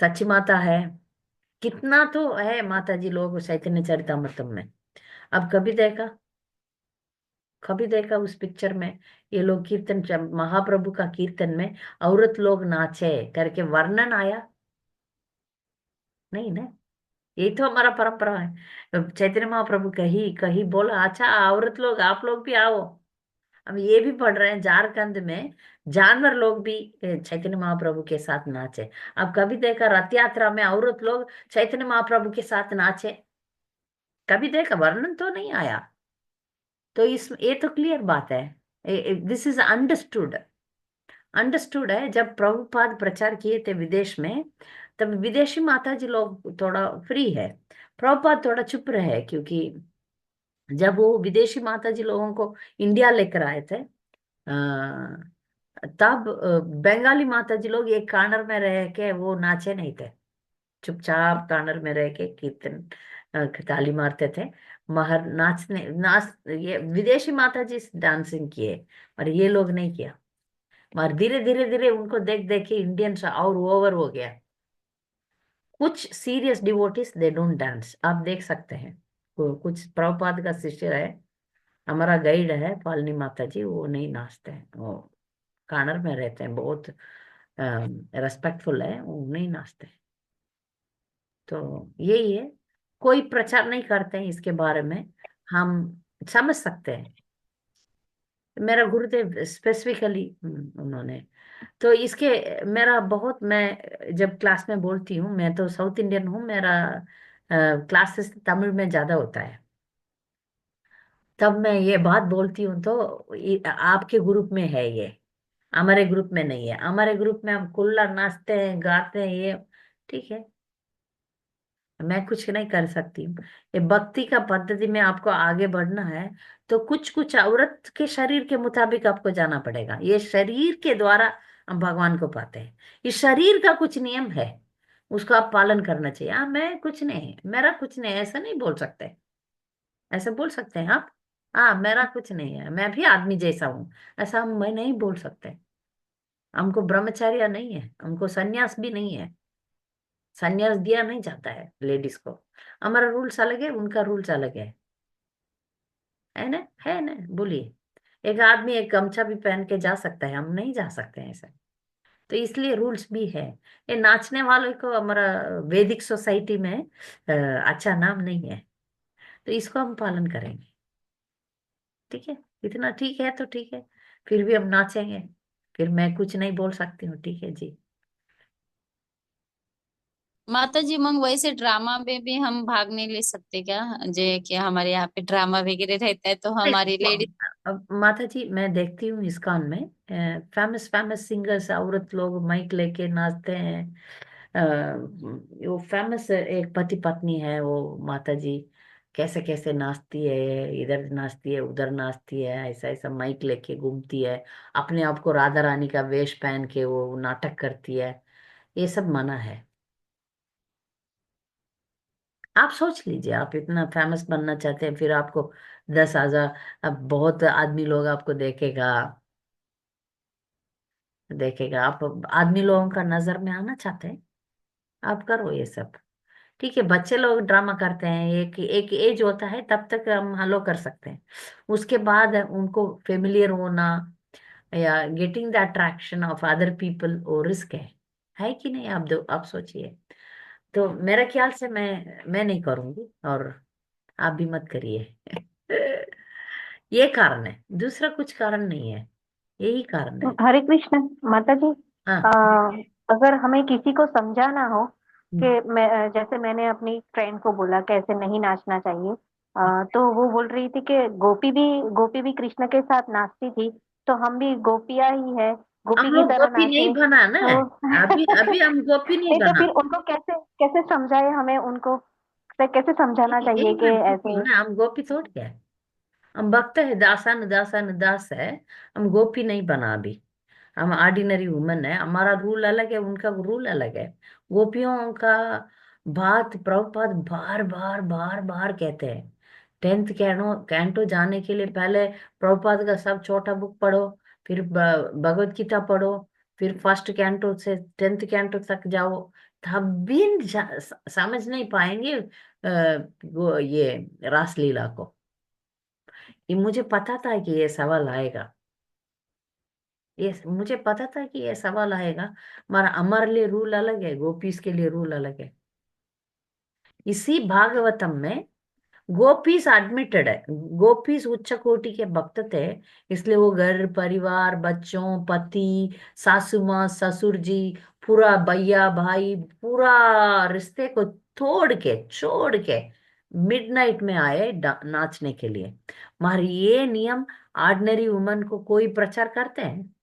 सच्ची माता है, कितना तो है माता जी लोग चैतन्य चरितामृतम में। अब कभी देखा उस पिक्चर में ये लोग कीर्तन, महाप्रभु का कीर्तन में औरत लोग नाचे करके वर्णन आया? नहीं ना। यही तो हमारा परंपरा है। चैतन्य महाप्रभु कहीं कहीं बोला, अच्छा औरत लोग आप लोग भी आओ। हम ये भी पढ़ रहे हैं झारखंड में जानवर लोग भी चैतन्य महाप्रभु के साथ नाचे। अब कभी देखा रथ यात्रा में औरत लोग चैतन्य महाप्रभु के साथ नाचे? कभी देखा? वर्णन तो नहीं आया। तो इस ये तो क्लियर बात है, दिस इज अंडरस्टूड। अंडरस्टूड है। जब प्रभुपाद प्रचार किए थे विदेश में, तब विदेशी माता जी लोग थोड़ा फ्री है, प्रभुपाद थोड़ा चुप रहे, क्योंकि जब वो विदेशी माता जी लोगों को इंडिया लेकर आए थे, तब बंगाली माता जी लोग एक कॉर्नर में रह के वो नाचे नहीं थे, चुपचाप कॉर्नर में रह के कीर्तन ताली मारते थे। मगर ये विदेशी माता जी डांसिंग किए, और ये लोग नहीं किया। मगर धीरे धीरे धीरे उनको देख देख के इंडियंस और ओवर हो गया। कुछ serious devotees they don't dance, आप देख सकते हैं। कुछ प्रभुपाद का शिष्य है, हमारा गाइड है पालनी माता जी, वो नहीं नाचते हैं, वो कॉर्नर में रहते हैं, बहुत रेस्पेक्टफुल है, वो नहीं नाचते। तो यही है, कोई प्रचार नहीं करते हैं इसके बारे में, हम समझ सकते हैं। मेरा गुरुदेव स्पेसिफिकली उन्होंने तो इसके, मेरा बहुत, मैं जब क्लास में बोलती हूँ, मैं तो साउथ इंडियन हूँ, मेरा क्लासेस तमिल में ज्यादा होता है, तब मैं ये बात बोलती हूँ तो आपके ग्रुप में है ये, हमारे ग्रुप में नहीं है। हमारे ग्रुप में हम कुल्ला नाचते हैं, गाते हैं, ये ठीक है, मैं कुछ नहीं कर सकती हूँ। ये भक्ति का पद्धति में आपको आगे बढ़ना है, तो कुछ कुछ औरत के शरीर के मुताबिक आपको जाना पड़ेगा। ये शरीर के द्वारा हम भगवान को पाते हैं। इस शरीर का कुछ नियम है, उसको आप पालन करना चाहिए। हाँ, मैं कुछ नहीं, मेरा कुछ नहीं, ऐसा नहीं बोल सकते। ऐसा बोल सकते हैं आप, हाँ मेरा कुछ नहीं है, मैं भी आदमी जैसा हूँ, ऐसा हम मैं नहीं बोल सकते। हमको ब्रह्मचर्य नहीं है, हमको सन्यास भी नहीं है। सन्यास दिया नहीं जाता है लेडीज को। हमारा रूल्स अलग है, उनका रूल्स अलग है ना, है ना, बोलिए। एक आदमी एक गमछा भी पहन के जा सकता है, हम नहीं जा सकते हैं ऐसा। तो इसलिए रूल्स भी है। ये नाचने वालों को हमारा वैदिक सोसाइटी में अच्छा नाम नहीं है, तो इसको हम पालन करेंगे। ठीक है, इतना ठीक है तो ठीक है, फिर भी हम नाचेंगे। फिर मैं कुछ नहीं बोल सकती हूँ, ठीक है जी। माता जी मंग वैसे ड्रामा में भी हम भाग नहीं ले सकते क्या? जे कि हमारे यहाँ पे ड्रामा वगैरह रहता है तो हमारी देखो, लेडीज। अब माता जी मैं देखती हूँ इस्कॉन में फेमस फेमस सिंगर्स औरत लोग माइक लेके नाचते हैं। वो फेमस एक पति पत्नी है वो, माता जी कैसे कैसे नाचती है, इधर नाचती है उधर नाचती है, ऐसा ऐसा माइक लेके घूमती है, अपने आप को राधा रानी का वेश पहन के वो नाटक करती है। ये सब मना है। आप सोच लीजिए, आप इतना फेमस बनना चाहते हैं, फिर आपको 10,000, अब बहुत आदमी लोग आपको देखेगा, देखेगा आप आदमी लोगों का नजर में आना चाहते हैं, आप करो ये सब। ठीक है, बच्चे लोग ड्रामा करते हैं, एक एक एज होता है तब तक हम हलो कर सकते हैं। उसके बाद उनको फेमिलियर होना या getting the attraction of other people, वो रिस्क है कि नहीं? आप दो आप सोचिए। तो मेरे ख्याल से मैं नहीं करूंगी, और आप भी मत करिए। ये कारण है, दूसरा कुछ कारण नहीं है, यही कारण है। हरे कृष्ण माता जी। हाँ। अ, अगर हमें किसी को समझाना हो कि हम्म। जैसे मैंने अपनी फ्रेंड को बोला कि ऐसे नहीं नाचना चाहिए, तो वो बोल रही थी कि गोपी भी कृष्ण के साथ नाचती थी, तो हम भी गोपियां ही है, हम गोपी की लोग तरह गोपी नहीं नाचे। बना ना, तो अभी अभी हम गोपी नहीं नहीं तो बना। फिर उनको कैसे कैसे समझाए, हमें उनको कैसे समझाना यही चाहिए कि मैं बोल रही ऐसे। हूँ ना, हम गोपी थोड़ क्या है। हम भक्त है, दासान दासान दास है। हम गोपी नहीं बना अभी। हम ऑर्डिनरी वुमन है, हमारा रूल अलग है, उनका रूल अलग है। गोपियों का बात प्रभुपाद बार बार बार बार कहते हैं। 10th कैंटो जाने के लिए पहले प्रभुपाद का सब छोटा बुक पढ़ो, फिर भगवत गीता पढ़ो, फिर फर्स्ट कैंटो से 10th कैंटो तक जाओ, तब भी समझ नहीं पाएंगे ये रासलीला को। ये मुझे पता था कि ये सवाल आएगा, ये मुझे पता था कि ये सवाल आएगा। हमारा हमारे लिए रूल अलग है, गोपीस के लिए रूल अलग है। इसी भागवतम में गोपीस एडमिटेड है, गोपीस उच्च कोटि के भक्त थे। इसलिए वो घर परिवार बच्चों पति सासू माँ ससुर जी पूरा भैया भाई पूरा रिश्ते को तोड़ के छोड़ के मिडनाइट में आए नाचने के लिए। हमारे ये नियम ऑर्डिनरी वुमन को कोई प्रचार करते हैं?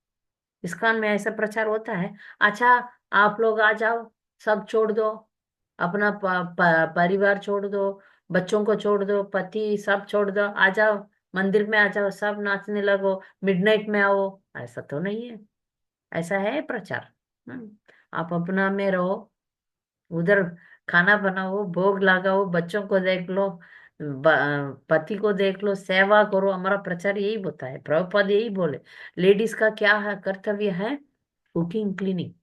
इस्कॉन में ऐसा प्रचार होता है? अच्छा, आप लोग आ जाओ, सब छोड़ दो, अपना परिवार छोड़ दो, बच्चों को छोड़ दो, पति सब छोड़ दो, आ जाओ मंदिर में, आ जाओ सब नाचने लगो, मिडनाइट में आओ। ऐसा तो नहीं है, ऐसा है प्रचार? आप अपना में रहो, उधर खाना बनाओ भोग लगाओ, बच्चों को देख लो, पति को देख लो, सेवा करो। हमारा प्रचार यही होता है, प्रभुपद यही बोले। लेडीज का क्या है, कर्तव्य है? Cooking cleaning.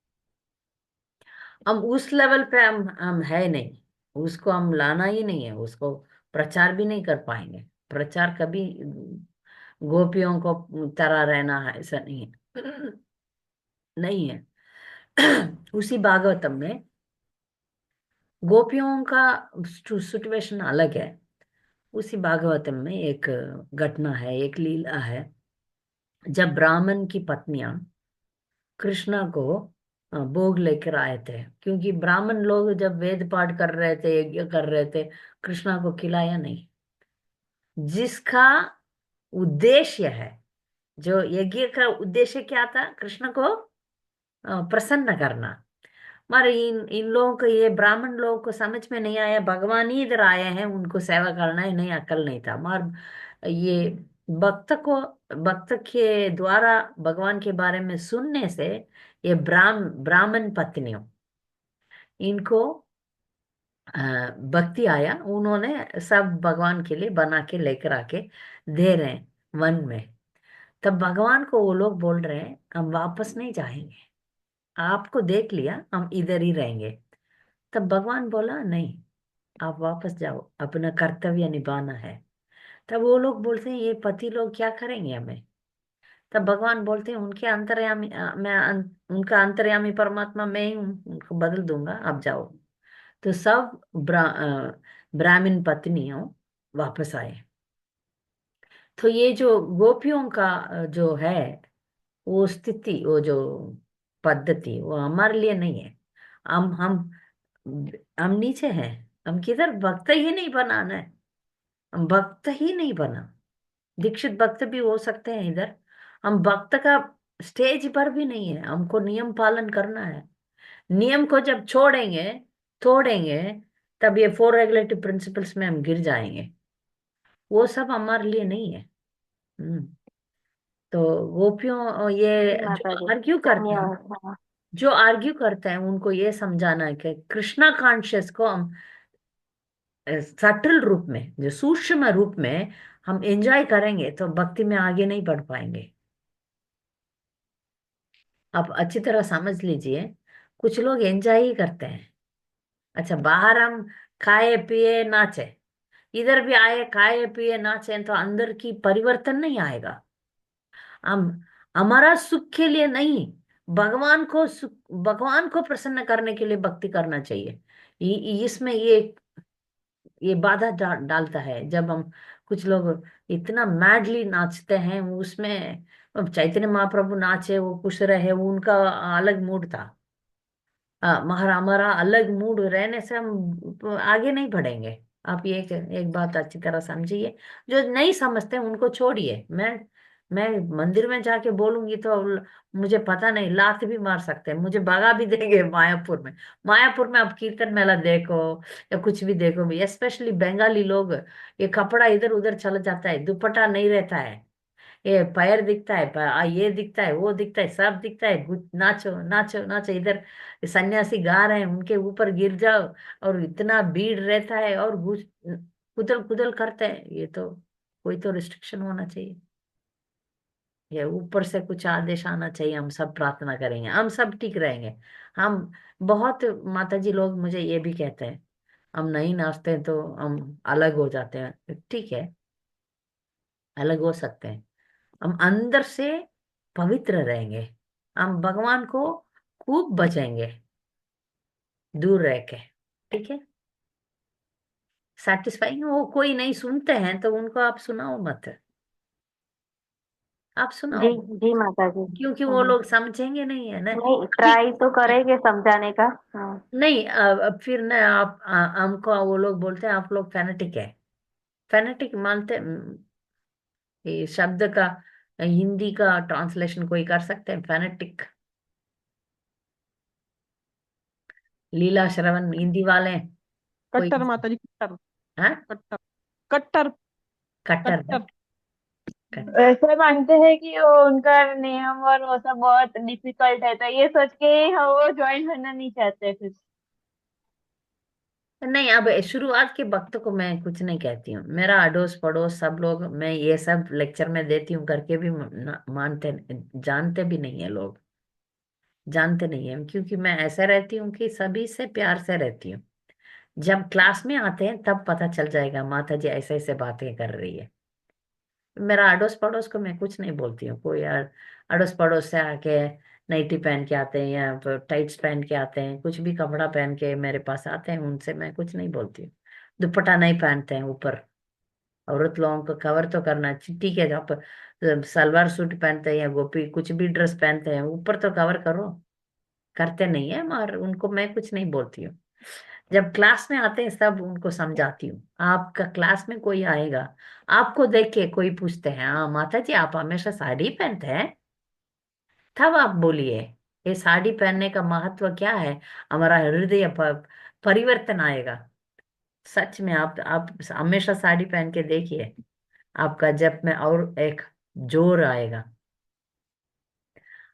हम उस लेवल पे हम है नहीं, उसको हम लाना ही नहीं है, उसको प्रचार भी नहीं कर पाएंगे। प्रचार कभी गोपियों को तरह रहना है ऐसा नहीं है। नहीं है। उसी भागवतम में गोपियों का सिचुएशन अलग है। उसी भागवतम में एक घटना है, एक लीला है। जब ब्राह्मण की पत्नियां कृष्णा को भोग लेकर आए थे, क्योंकि ब्राह्मण लोग जब वेद पाठ कर रहे थे यज्ञ कर रहे थे, कृष्णा को खिलाया नहीं। जिसका उद्देश्य है, जो यज्ञ का उद्देश्य क्या था, कृष्ण को प्रसन्न करना। मगर इन इन लोगों को, ये ब्राह्मण लोगों को समझ में नहीं आया, भगवान ही इधर आए हैं उनको सेवा करना है, नहीं अकल नहीं था। मगर ये भक्त के द्वारा भगवान के बारे में सुनने से ये ब्राह्मण पत्नियों, इनको भक्ति आया, उन्होंने सब भगवान के लिए बना के लेकर आके दे रहे हैं वन में। तब भगवान को वो लोग बोल रहे हैं हम वापस नहीं जाएंगे, आपको देख लिया, हम इधर ही रहेंगे। तब भगवान बोला नहीं, आप वापस जाओ, अपना कर्तव्य निभाना है। तब वो लोग बोलते हैं ये पति लोग क्या करेंगे हमें। तब भगवान बोलते हैं उनके अंतर्यामी उनका अंतर्यामी परमात्मा मैं ही हूँ, उनको बदल दूंगा, आप जाओ। तो सब ब्राह्मण पत्नियों वापस आए। तो ये जो गोपियों का जो है वो स्थिति, वो जो पद्धति, वो हमारे लिए नहीं है। हम हम नीचे हैं, हम किधर भक्त ही नहीं बनाना है, हम भक्त ही नहीं बना। दीक्षित भक्त भी हो सकते हैं इधर, हम भक्त का स्टेज पर भी नहीं है। हमको नियम पालन करना है। नियम को जब छोड़ेंगे, तोड़ेंगे, तब ये फोर रेगुलेटिव प्रिंसिपल्स में हम गिर जाएंगे। वो सब हमारे लिए नहीं है। हम्म। तो गोपियों ये जी जो माता जी, आर्ग्यू करते हैं, धन्यवाद। हाँ। जो आर्ग्यू करते हैं उनको ये समझाना है कि कृष्णा कॉन्शियस को हम सटल रूप में, जो सूक्ष्म रूप में हम एंजॉय करेंगे तो भक्ति में आगे नहीं बढ़ पाएंगे। आप अच्छी तरह समझ लीजिए, कुछ लोग एंजॉय ही करते हैं। अच्छा, बाहर हम खाए पिए नाचे, इधर भी आए खाए पिए नाचे, तो अंदर की परिवर्तन नहीं आएगा। हम हमारा सुख के लिए नहीं, भगवान को सुख, भगवान को प्रसन्न करने के लिए भक्ति करना चाहिए। इसमें ये बाधा डालता है जब हम, कुछ लोग इतना मैडली नाचते हैं उसमें। अब चैतन्य महाप्रभु नाचे, वो खुश रहे, वो उनका अलग मूड था। हमारा अलग मूड रहने से हम आगे नहीं बढ़ेंगे। आप ये एक बात अच्छी तरह समझिए। जो नहीं समझते उनको छोड़िए। मैं मंदिर में जाके बोलूंगी तो मुझे पता नहीं, लात भी मार सकते हैं, मुझे भगा भी देंगे मायापुर में। मायापुर में आप कीर्तन मेला देखो या कुछ भी देखो, स्पेशली बंगाली लोग, ये कपड़ा इधर उधर चला जाता है, दुपट्टा नहीं रहता है, ये पैर दिखता है, ये दिखता है, वो दिखता है, सब दिखता है, नाचो नाचो नाचो। इधर सन्यासी गा रहे हैं, उनके ऊपर गिर जाओ, और इतना भीड़ रहता है, और कुदल कुदल करते हैं। ये तो कोई तो रिस्ट्रिक्शन होना चाहिए, ये ऊपर से कुछ आदेश आना चाहिए। हम सब प्रार्थना करेंगे, हम सब ठीक रहेंगे। हम बहुत माता जी लोग मुझे ये भी कहते हैं हम नहीं नाचते हैं तो हम अलग हो जाते हैं। ठीक है, अलग हो सकते हैं, हम अंदर से पवित्र रहेंगे, हम भगवान को खूब बचेंगे दूर रह के। ठीक है, सेटिस्फाइंग वो कोई नहीं सुनते हैं तो उनको आप सुनाओ मत, आप जी सुनाओ, जी माता जी। क्योंकि वो हाँ। लोग समझेंगे नहीं है ना। नहीं, अभी ट्राई तो करेंगे समझाने का। हाँ। नहीं, अब फिर ना आप हमको वो लोग बोलते हैं आप लोग फैनेटिक है। फैनेटिक मानते ये शब्द का हिंदी का ट्रांसलेशन कोई कर सकते हैं, फैनेटिक। लीला श्रवण हिंदी वाले कोई, कट्टर माता जी, कट्टर। हाँ, कट्टर। कट्टर। कट्टर है, कट्टर। कट्टर। वैसे मानते हैं कि वो उनका नियम और वो सब बहुत डिफिकल्ट है, तो ये सोच के ही हम वो ज्वाइन करना नहीं चाहते फिर। नहीं, अब शुरुआत के वक्त को मैं कुछ नहीं कहती हूँ, मेरा अड़ोस पड़ोस सब लोग, मैं ये सब लेक्चर में देती हूँ करके भी मानते, जानते भी नहीं है लोग, जानते नहीं है, क्योंकि मैं ऐसा रहती हूँ कि सभी से प्यार से रहती हूँ। जब क्लास में आते हैं तब पता चल जाएगा माता जी ऐसे ऐसे बातें कर रही है। मेरा अड़ोस पड़ोस को मैं कुछ नहीं बोलती हूँ। कोई यार अड़ोस पड़ोस से आके नाइटी पहन के आते हैं या तो टाइट्स पहन के आते हैं, कुछ भी कपड़ा पहन के मेरे पास आते हैं, उनसे मैं कुछ नहीं बोलती हूँ। दुपट्टा नहीं पहनते हैं ऊपर, औरत लोगों को कवर तो करना ठीक है। आप सलवार सूट पहनते हैं या गोपी कुछ भी ड्रेस पहनते हैं, ऊपर तो कवर करो, करते नहीं है, मगर उनको मैं कुछ नहीं बोलती हूँ। जब क्लास में आते हैं सब उनको समझाती हूँ। आपका क्लास में कोई आएगा, आपको देख के कोई पूछते हैं हाँ माता जी आप हमेशा साड़ी पहनते हैं, तब आप बोलिए ये साड़ी पहनने का महत्व क्या है, हमारा हृदय परिवर्तन आएगा। सच में आप हमेशा साड़ी पहन के देखिए, आपका जप में और एक जोर आएगा,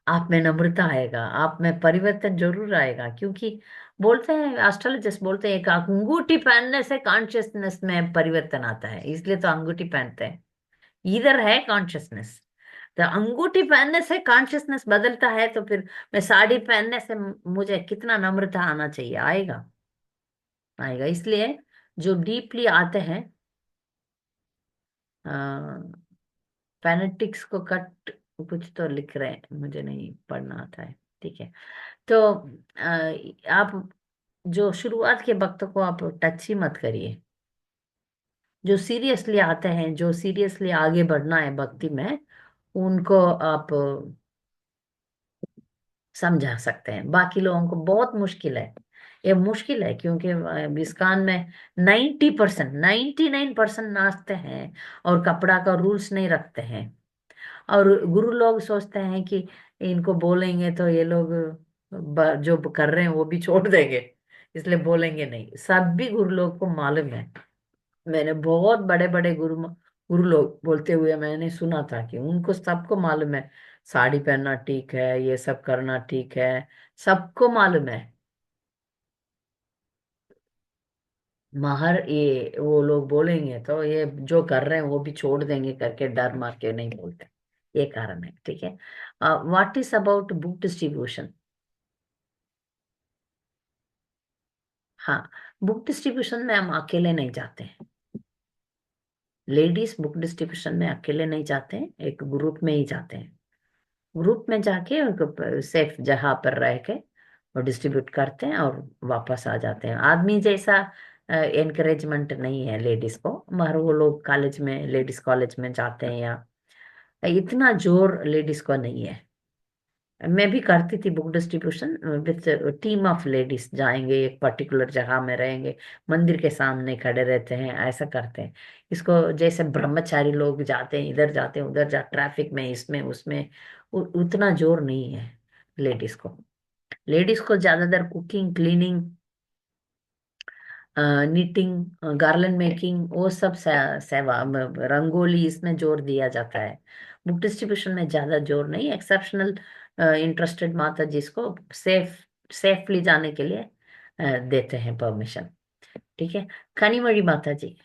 आप में नम्रता आएगा, आप में परिवर्तन जरूर आएगा। क्योंकि बोलते हैं, एस्ट्रोलॉजिस्ट बोलते हैं, एक अंगूठी पहनने से कॉन्शियसनेस में परिवर्तन आता है, इसलिए तो अंगूठी पहनते हैं। इधर है कॉन्शियसनेस, तो अंगूठी पहनने से कॉन्शियसनेस बदलता है, तो फिर मैं साड़ी पहनने से मुझे कितना नम्रता आना चाहिए, आएगा, आएगा। इसलिए जो डीपली आते हैं, फेनेटिक्स को कट कुछ तो लिख रहे हैं, मुझे नहीं पढ़ना आता है, ठीक है। तो आप जो शुरुआत के वक्त को आप टच ही मत करिए। जो सीरियसली आते हैं, जो सीरियसली आगे बढ़ना है भक्ति में, उनको आप समझा सकते हैं। बाकी लोगों को बहुत मुश्किल है, ये मुश्किल है, क्योंकि इस्कॉन में 90%, 99% नाचते हैं और कपड़ा का रूल्स नहीं रखते हैं। और गुरु लोग सोचते हैं कि इनको बोलेंगे तो ये लोग जो कर रहे हैं वो भी छोड़ देंगे, इसलिए बोलेंगे नहीं। सब भी गुरु लोग को मालूम है। मैंने बहुत बड़े बड़े गुरु लोग बोलते हुए मैंने सुना था कि उनको सबको मालूम है, साड़ी पहनना ठीक है, ये सब करना ठीक है, सबको मालूम है। मगर ये वो लोग बोलेंगे तो ये जो कर रहे हैं वो भी छोड़ देंगे करके डर मार के नहीं बोलते, ये कारण है, ठीक है। What is about book distribution? हाँ, बुक डिस्ट्रीब्यूशन में हम अकेले नहीं जाते हैं। लेडीज बुक डिस्ट्रीब्यूशन में अकेले नहीं जाते हैं, एक ग्रुप में ही जाते हैं। ग्रुप में जाके सेफ जगह पर रह के वो डिस्ट्रीब्यूट करते हैं और वापस आ जाते हैं। आदमी जैसा एनकरेजमेंट नहीं है लेडीज को, मगर वो लोग कॉलेज में, लेडीज कॉलेज में जाते हैं, या इतना जोर लेडीज को नहीं है। मैं भी करती थी book distribution with team of ladies, जाएंगे एक पर्टिकुलर जगह में रहेंगे, मंदिर के सामने खड़े रहते हैं, ऐसा करते हैं। इसको जैसे ब्रह्मचारी लोग जाते हैं, इधर जाते हैं उधर जा, ट्रैफिक में, इसमें उसमें, उतना जोर नहीं है लेडीज को। लेडीज को ज्यादातर cooking, cleaning, knitting, garland making, वो सब सेवा, रंगोली, इसमें जोर दिया जाता है। बुक डिस्ट्रीब्यूशन में ज्यादा जोर नहीं। एक्सेप्शनल इंटरेस्टेड माता जी इसको सेफली जाने के लिए देते हैं परमिशन, ठीक है। कनिमொழி माता जी।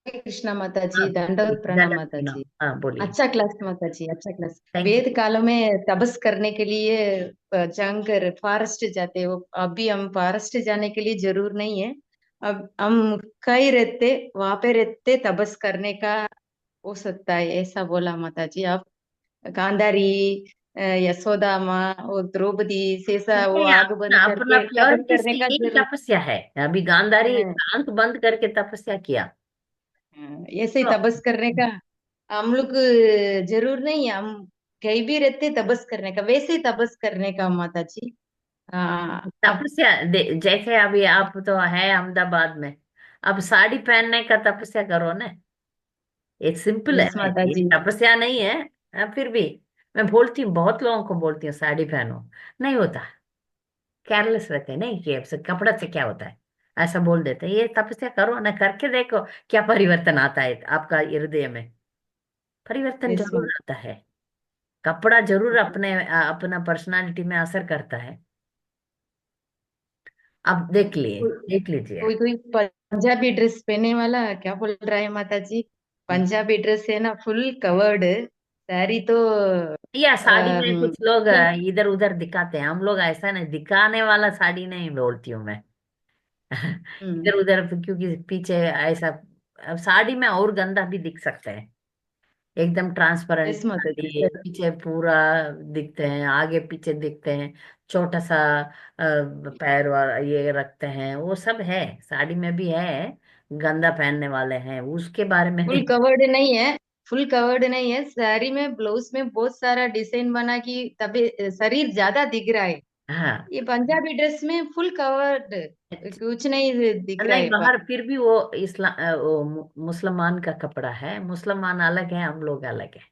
हरे कृष्णा माता हाँ, जी, दंडवत प्रणाम ज्यादा माता जी। हाँ, बोलिए। अच्छा क्लास माता जी, अच्छा क्लास। Thank you. वेद कालों में तपस करने के लिए जंगल फॉरेस्ट जाते हो, अभी हम फॉरेस्ट जाने के लिए जरूर नहीं है। अब हम कहीं रहते, वहां पे रहते तपस करने का हो सकता है, ऐसा बोला माता जी आप। गांधारी, यशोदा माँ और द्रौपदी शेषा वो नहीं, आग बंद अपना अपना करके तपस प्योरिटी से करने का यही जरूर। तपस्या है। अभी गांधारी हाँ, आंख बंद करके तपस्या किया। ऐसे ही तो तपस करने का हम लोग जरूर नहीं है, हम कहीं भी रहते तपस करने का, वैसे ही तपस करने का माता जी। हाँ अब। तपस्या जैसे अभी आप तो है अहमदाबाद में, अब साड़ी पहनने का तपस्या करो ना, एक सिंपल यस है, माता ये जी। तपस्या नहीं है। फिर भी मैं बोलती हूँ, बहुत लोगों को बोलती हूँ साड़ी पहनो, नहीं होता, केयरलेस रहते हैं, नहीं कि अब से कपड़ा से क्या होता है, ऐसा बोल देते हैं। ये तपस्या करो ना, करके देखो क्या परिवर्तन आता है आपका हृदय में। परिवर्तन यस जरूर आता है। कपड़ा जरूर अपना पर्सनालिटी में असर करता है। आप देख लीजिए। कोई कोई पंजाबी ड्रेस पहने वाला क्या बोल रहा है माता जी, पंजाबी ड्रेस है ना फुल कवर्ड, साड़ी तो या साड़ी में कुछ लोग फुल। इधर उधर दिखाते हैं, हम लोग ऐसा नहीं, दिखाने वाला साड़ी नहीं बोलती हूँ मैं। इधर उधर, क्योंकि पीछे ऐसा, अब साड़ी में और गंदा भी दिख सकता है। एकदम ट्रांसपेरेंट यस माता जी साड़ी, सर। पीछे पूरा दिखते हैं, आगे पीछे दिखते हैं, छोटा सा पैर वाला ये रखते हैं, वो सब है, साड़ी में भी है। गंदा पहनने वाले हैं, उसके बारे में फुल नहीं। कवर्ड नहीं है, फुल कवर्ड नहीं है, साड़ी में ब्लाउज में बहुत सारा डिजाइन बना कि तभी शरीर ज्यादा दिख रहा है। हाँ, ये पंजाबी ड्रेस में फुल कवर्ड कुछ नहीं दिख रहा नहीं, है बाहर फिर भी वो वो मुसलमान का कपड़ा है, मुसलमान अलग है, हम लोग अलग है।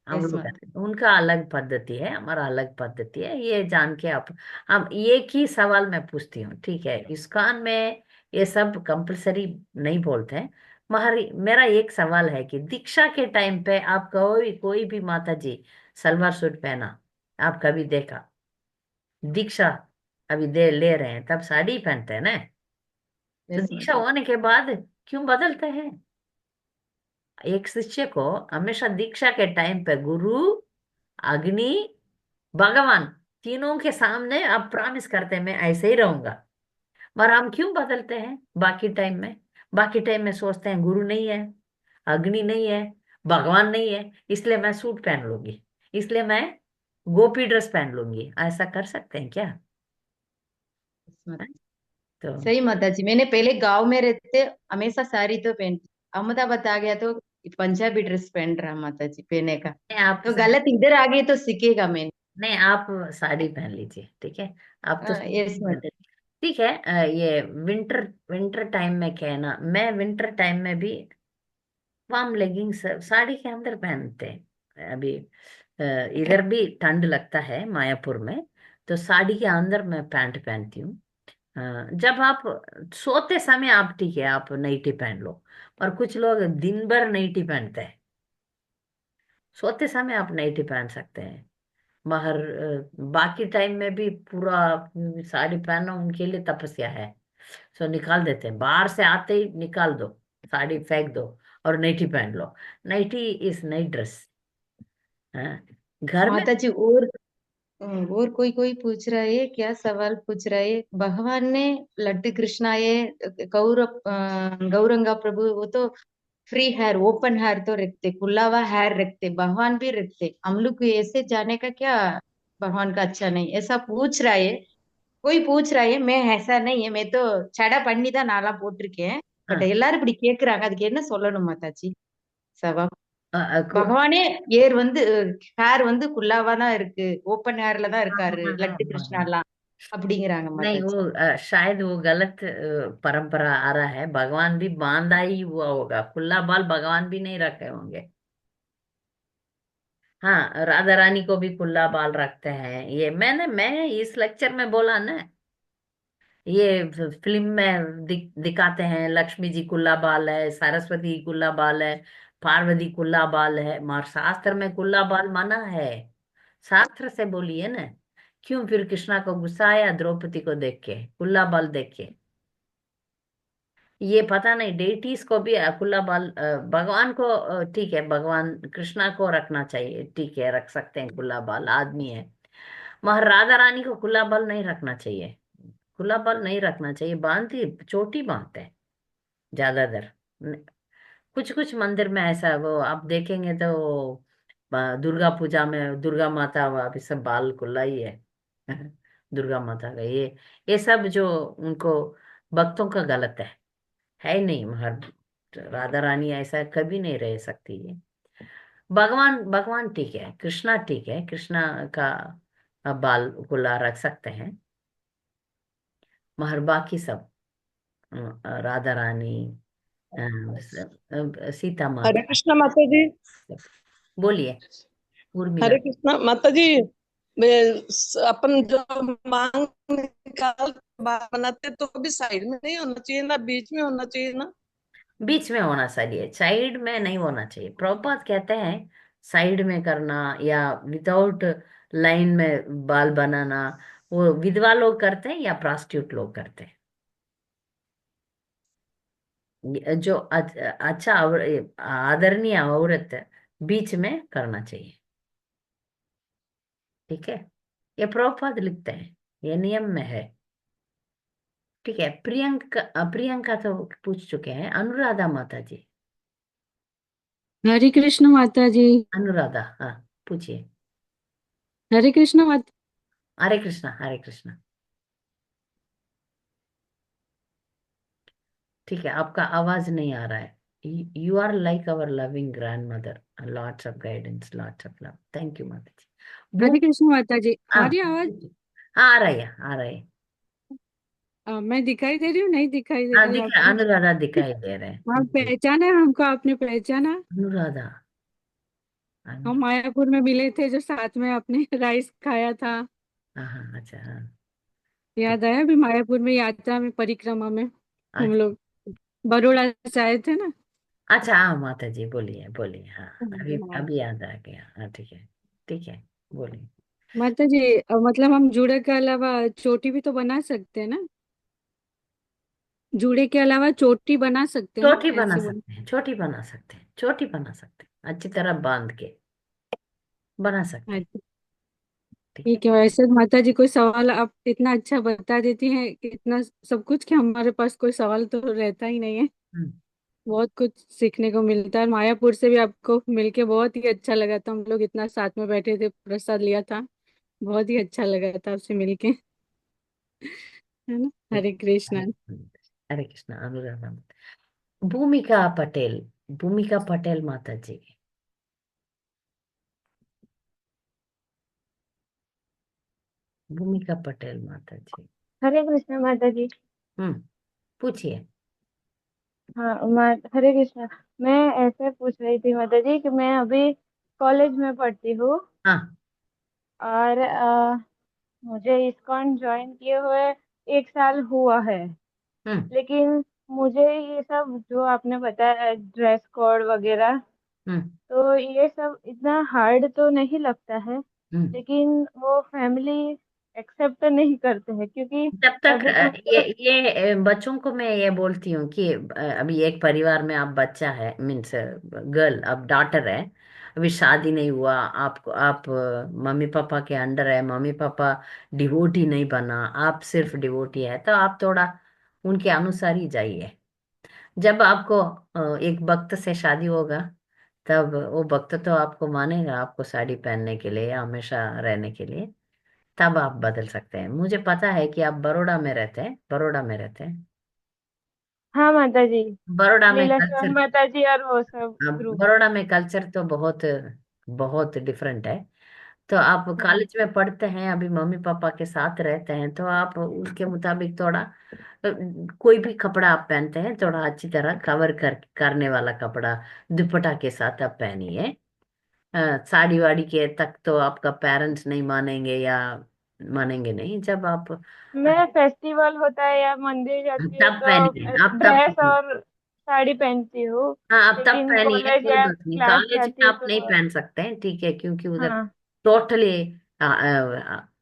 हम यस लोग माता जी। उनका अलग पद्धति है, हमारा अलग पद्धति है, ये जान के आप। अब एक ही सवाल मैं पूछती हूँ, ठीक है, इस्कॉन में ये सब कंपलसरी नहीं बोलते हैं। मेरा एक सवाल है कि दीक्षा के टाइम पे आप कोई भी माता जी सलवार सूट पहना, आप कभी देखा? दीक्षा अभी दे ले रहे हैं तब साड़ी पहनते हैं ना, तो यस दीक्षा माता होने के बाद क्यों बदलते हैं? एक शिष्य को हमेशा दीक्षा के टाइम पे गुरु, अग्नि, भगवान, तीनों के सामने आप प्रॉमिस करते हैं मैं ऐसे ही रहूंगा, मगर हम क्यों बदलते हैं बाकी टाइम में? बाकी टाइम में सोचते हैं गुरु नहीं है, अग्नि नहीं है, भगवान नहीं है, इसलिए मैं सूट पहन लूंगी, इसलिए मैं गोपी ड्रेस पहन लूंगी। ऐसा कर सकते हैं क्या? यस माता। हैं? तो सही माता जी, मैंने पहले गांव में रहते हमेशा साड़ी तो पहनती, अहमदाबाद आ गया तो पंजाबी ड्रेस पहन रहा माता जी पहने का, नहीं, आप तो गलत इधर आ गई तो सीखेगा मैंने। नहीं, आप साड़ी पहन लीजिए, ठीक है। आप तो यस माता जी। ठीक है। ये विंटर विंटर टाइम में क्या है ना, मैं विंटर टाइम में भी वार्म लेगिंग्स साड़ी के अंदर पहनते हैं। अभी इधर भी ठंड लगता है मायापुर में, तो साड़ी के अंदर मैं पैंट पहनती हूँ। जब आप सोते समय आप ठीक है, आप नाइटी पहन लो, और कुछ लोग दिन भर नाइटी पहनते हैं। सोते समय आप नाइटी पहन सकते हैं, मगर बाकी टाइम में भी पूरा साड़ी पहनना उनके लिए तपस्या है। सो निकाल देते हैं, बाहर से आते ही निकाल दो, साड़ी फेंक दो और नाइटी पहन लो। Nighty is night dress. घर में माता जी और कोई कोई पूछ रहा है, क्या सवाल पूछ रहा है, भगवान ने लड्डू कृष्णा ये गौरंगा प्रभु वो तो फ्री हेयर ओपन हेयर तो रखते, खुला हुआ हेयर रखते, भगवान भी रखते, हम लोग को ऐसे जाने का क्या, भगवान का अच्छा नहीं ऐसा पूछ रहा है। कोई पूछ रहा है, मैं ऐसा नहीं है, मैं तो சடை பண்ணி தான் நான்லாம் போட்டிருக்கேன், பட் हाँ, எல்லாரும் இப்படி கேக்குறாங்க, அதுக்கு என்ன சொல்லணும் மாதாஜி? சவா अ, अ, को, பகவானே ஏர் வந்து ஹேர் வந்து குல்லாவா தான் இருக்கு, ஓப்பன் ஹேர்ல தான் இருக்காரு லட்டு கிருஷ்ணாலாம் அப்படிங்கிறாங்க नहीं, மாதாஜி। वो शायद वो गलत परंपरा आ रहा है। भगवान भी बांधा ही हुआ होगा, खुला बाल भगवान भी नहीं रखे होंगे। हाँ, राधा रानी को भी खुला बाल रखते हैं, ये मैं इस लेक्चर में बोला ना। ये फिल्म में दिखाते हैं, लक्ष्मी जी कुल्ला बाल है, सरस्वती कुल्ला बाल है, पार्वती कुल्ला बाल है, मगर शास्त्र में कुल्ला बाल मना है। शास्त्र से बोलिए ना। क्यों फिर कृष्णा को गुस्सा आया द्रौपदी को देख के, कुल्ला बाल देख के? ये पता नहीं डेटीज को भी खुला बाल भगवान को ठीक है, भगवान कृष्णा को रखना चाहिए, ठीक है, रख सकते हैं खुला बाल, आदमी है। मगर राधा रानी को खुला बाल नहीं रखना चाहिए। खुला बाल नहीं रखना चाहिए, बांधती चोटी बांधते हैं ज्यादातर। कुछ कुछ मंदिर में ऐसा वो आप देखेंगे तो दुर्गा पूजा में दुर्गा माता अभी सब बाल खुला ही है। दुर्गा माता का ये सब जो उनको भक्तों का गलत है ही नहीं। मगर राधा रानी ऐसा कभी नहीं रह सकती है। भगवान भगवान ठीक है, कृष्णा ठीक है, कृष्णा का बाल खुला रख सकते हैं, मगर बाकी सब राधा रानी, सीता हरे माता, कृष्णा माता जी। बोलिए उर्मिला। हरे कृष्णा माता जी। अपन जो मांग निकाल के बाल बनाते तो कभी साइड में नहीं होना चाहिए ना, बीच में होना चाहिए ना? बीच में होना चाहिए, साइड में नहीं होना चाहिए। प्रभुपाद कहते हैं साइड में करना या विदाउट लाइन में बाल बनाना, वो विधवा लोग करते हैं या प्रोस्टिट्यूट लोग करते हैं। जो अच्छा आदरणीय औरत बीच में करना चाहिए, ठीक है। ये प्रभुपाद लिखते हैं, ये नियम में है, ठीक है। प्रियंका तो पूछ चुके हैं, अनुराधा माता जी। हरे कृष्ण माता जी। अनुराधा, हाँ, पूछिए। हरे कृष्ण माता। हरे कृष्णा, हरे कृष्णा। ठीक है, आपका आवाज नहीं आ रहा है। You are like our loving grandmother, lots of guidance, lots of love, thank you माता जी। हरे बू कृष्ण माता जी, आ हाँ, रही आवाज? हाँ, आ रही है, आ रही है। मैं दिखाई दे रही हूँ, नहीं दिखाई दे हाँ, रही दिखा, आपको? अनुराधा दिखाई दे रहे हाँ, हैं। पहचाना हमको, आपने पहचाना? अनुराधा, हम अनुराधा, मायापुर में मिले थे, जो साथ में आपने राइस खाया था। हाँ हाँ, अच्छा, हाँ, ठीक। याद आया? अभी मायापुर में यात्रा में, परिक्रमा में। हम अच्छा लोग बड़ौदा से आए थे ना। अच्छा, हाँ माता जी बोलिए बोलिए, हाँ अभी हाँ अभी याद आ गया, हाँ ठीक है, ठीक है, बोलिए। माता जी, मतलब हम जूड़े के अलावा चोटी भी तो बना सकते हैं ना। जूड़े के अलावा चोटी बना सकते हैं ना, छोटी बना ऐसे बोल। सकते हैं, छोटी बना सकते हैं, छोटी बना सकते हैं, अच्छी तरह बांध के बना सकते हैं। अच्छा ठीक है। ठीक है। वैसे माता जी, कोई सवाल आप इतना अच्छा बता देती हैं कि इतना सब कुछ, कि हमारे पास कोई सवाल तो रहता ही नहीं है। हम्म। बहुत कुछ सीखने को मिलता है। मायापुर से भी आपको मिलके बहुत ही अच्छा लगा था। हम लोग इतना साथ में बैठे थे, प्रसाद लिया था, बहुत ही अच्छा लगा था आपसे मिलके, है ना। ठीक। हरे कृष्णा। हरे हरे कृष्ण, अनुराधा। भूमिका पटेल, भूमिका पटेल माता जी। भूमिका पटेल माता जी। हरे कृष्ण माता जी। हम्म, पूछिए। हाँ हरे कृष्ण। मैं ऐसे पूछ रही थी माता जी कि मैं अभी कॉलेज में पढ़ती हूँ, हाँ। और मुझे इस्कॉन ज्वाइन किए हुए 1 साल हुआ है। हम्म। लेकिन मुझे ये सब जो आपने बताया, ड्रेस कोड वगैरह, हम्म। तो ये सब इतना हार्ड तो नहीं लगता है। हम्म। लेकिन वो फैमिली एक्सेप्ट नहीं करते हैं, क्योंकि जब तक अभी कुछ ये बच्चों को मैं ये बोलती हूँ कि अभी एक परिवार में आप बच्चा है, मीन्स गर्ल, अब डॉटर है, अभी शादी नहीं हुआ, आपको आप मम्मी पापा के अंडर है, मम्मी पापा डिवोटी नहीं बना, आप सिर्फ डिवोटी है, तो आप थोड़ा उनके अनुसार ही जाइए। जब आपको एक वक्त से शादी होगा, तब वो वक्त तो आपको मानेगा आपको साड़ी पहनने के लिए या हमेशा रहने के लिए, तब आप बदल सकते हैं। मुझे पता है कि आप बड़ोड़ा में रहते हैं, बड़ोड़ा में रहते हैं। हाँ माता जी। बड़ोड़ा में लीलाश्वर कल्चर, माता जी और वो सब ग्रुप। बड़ोड़ा में कल्चर तो बहुत बहुत डिफरेंट है। तो आप हाँ कॉलेज में पढ़ते हैं, अभी मम्मी पापा के साथ रहते हैं, तो आप उसके मुताबिक थोड़ा कोई भी कपड़ा आप पहनते हैं थोड़ा अच्छी तरह कवर करने वाला कपड़ा दुपट्टा के साथ आप पहनिए। साड़ी वाड़ी के तक तो आपका पेरेंट्स नहीं मानेंगे, या मानेंगे नहीं, जब आप मैं फेस्टिवल होता है या मंदिर जाती हूँ तब पहनिए, तो आप तब ड्रेस पहनिए। और साड़ी पहनती हूँ। हाँ आप तब लेकिन पहनिए, कॉलेज कोई या बात नहीं, क्लास कॉलेज जाती में हूँ आप नहीं तो पहन सकते हैं, ठीक है, क्योंकि उधर हाँ। टोटली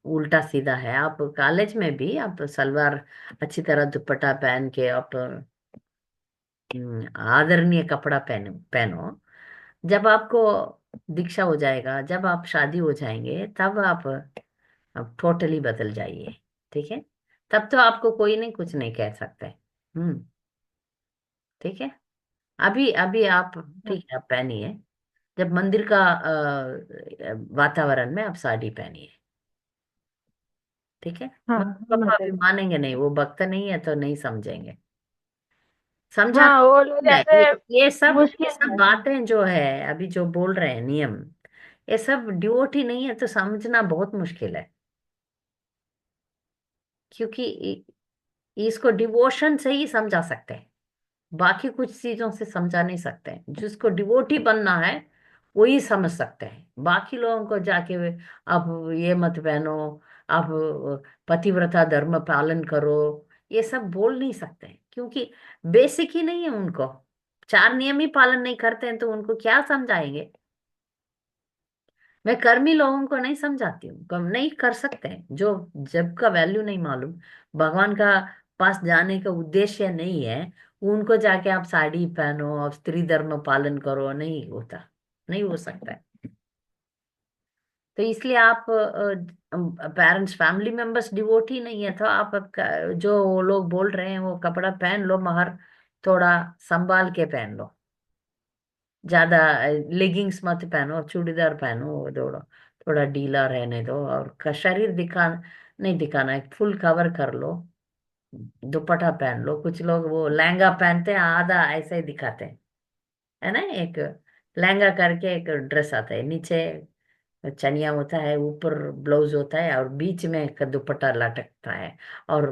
उल्टा सीधा है। आप कॉलेज में भी आप सलवार अच्छी तरह दुपट्टा पहन के आप आदरणीय कपड़ा पहनो पहनो। जब आपको दीक्षा हो जाएगा, जब आप शादी हो जाएंगे, तब आप टोटली बदल जाइए, ठीक है। तब तो आपको कोई नहीं कुछ नहीं कह सकते। हम्म, ठीक है। अभी अभी आप, हाँ ठीक है, आप पहनिए। जब मंदिर का वातावरण में आप साड़ी पहनिए, ठीक है। हाँ मम्मी हाँ पापा माता अभी जी। मानेंगे नहीं, वो वक्त नहीं है तो नहीं समझेंगे। समझा? हाँ वो लोग ये ऐसे ये सब ये मुश्किल सब है। बातें जो है अभी जो बोल रहे हैं नियम, ये सब ड्यूटी नहीं है तो समझना बहुत मुश्किल है, क्योंकि इसको डिवोशन से ही समझा सकते हैं, बाकी कुछ चीजों से समझा नहीं सकते हैं। जिसको डिवोटी बनना है वही समझ सकते हैं, बाकी लोगों को जाके आप ये मत पहनो, आप पतिव्रता धर्म पालन करो, ये सब बोल नहीं सकते हैं, क्योंकि बेसिक ही नहीं है उनको। चार नियम ही पालन नहीं करते हैं तो उनको क्या समझाएंगे। मैं कर्मी लोगों को नहीं समझाती हूँ, कम नहीं कर सकते हैं, जो जब का वैल्यू नहीं मालूम, भगवान का पास जाने का उद्देश्य नहीं है, उनको जाके आप साड़ी पहनो और स्त्री धर्म पालन करो, नहीं होता, नहीं हो सकता है। तो इसलिए आप पेरेंट्स फैमिली मेंबर्स डिवोटी नहीं है तो आप जो वो लोग बोल रहे हैं वो कपड़ा पहन लो, मगर थोड़ा संभाल के पहन लो, ज्यादा लेगिंग्स मत पहनो, चूड़ीदार पहनो, वो थोड़ा थोड़ा ढीला रहने दो, और शरीर नहीं दिखाना है, फुल कवर कर लो। दुपट्टा पहन लो, कुछ लोग वो लहंगा पहनते हैं आधा ऐसे ही दिखाते हैं, है ना, एक लहंगा करके एक ड्रेस आता है, नीचे चनिया होता है, ऊपर ब्लाउज होता है, और बीच में एक दुपट्टा लटकता है, और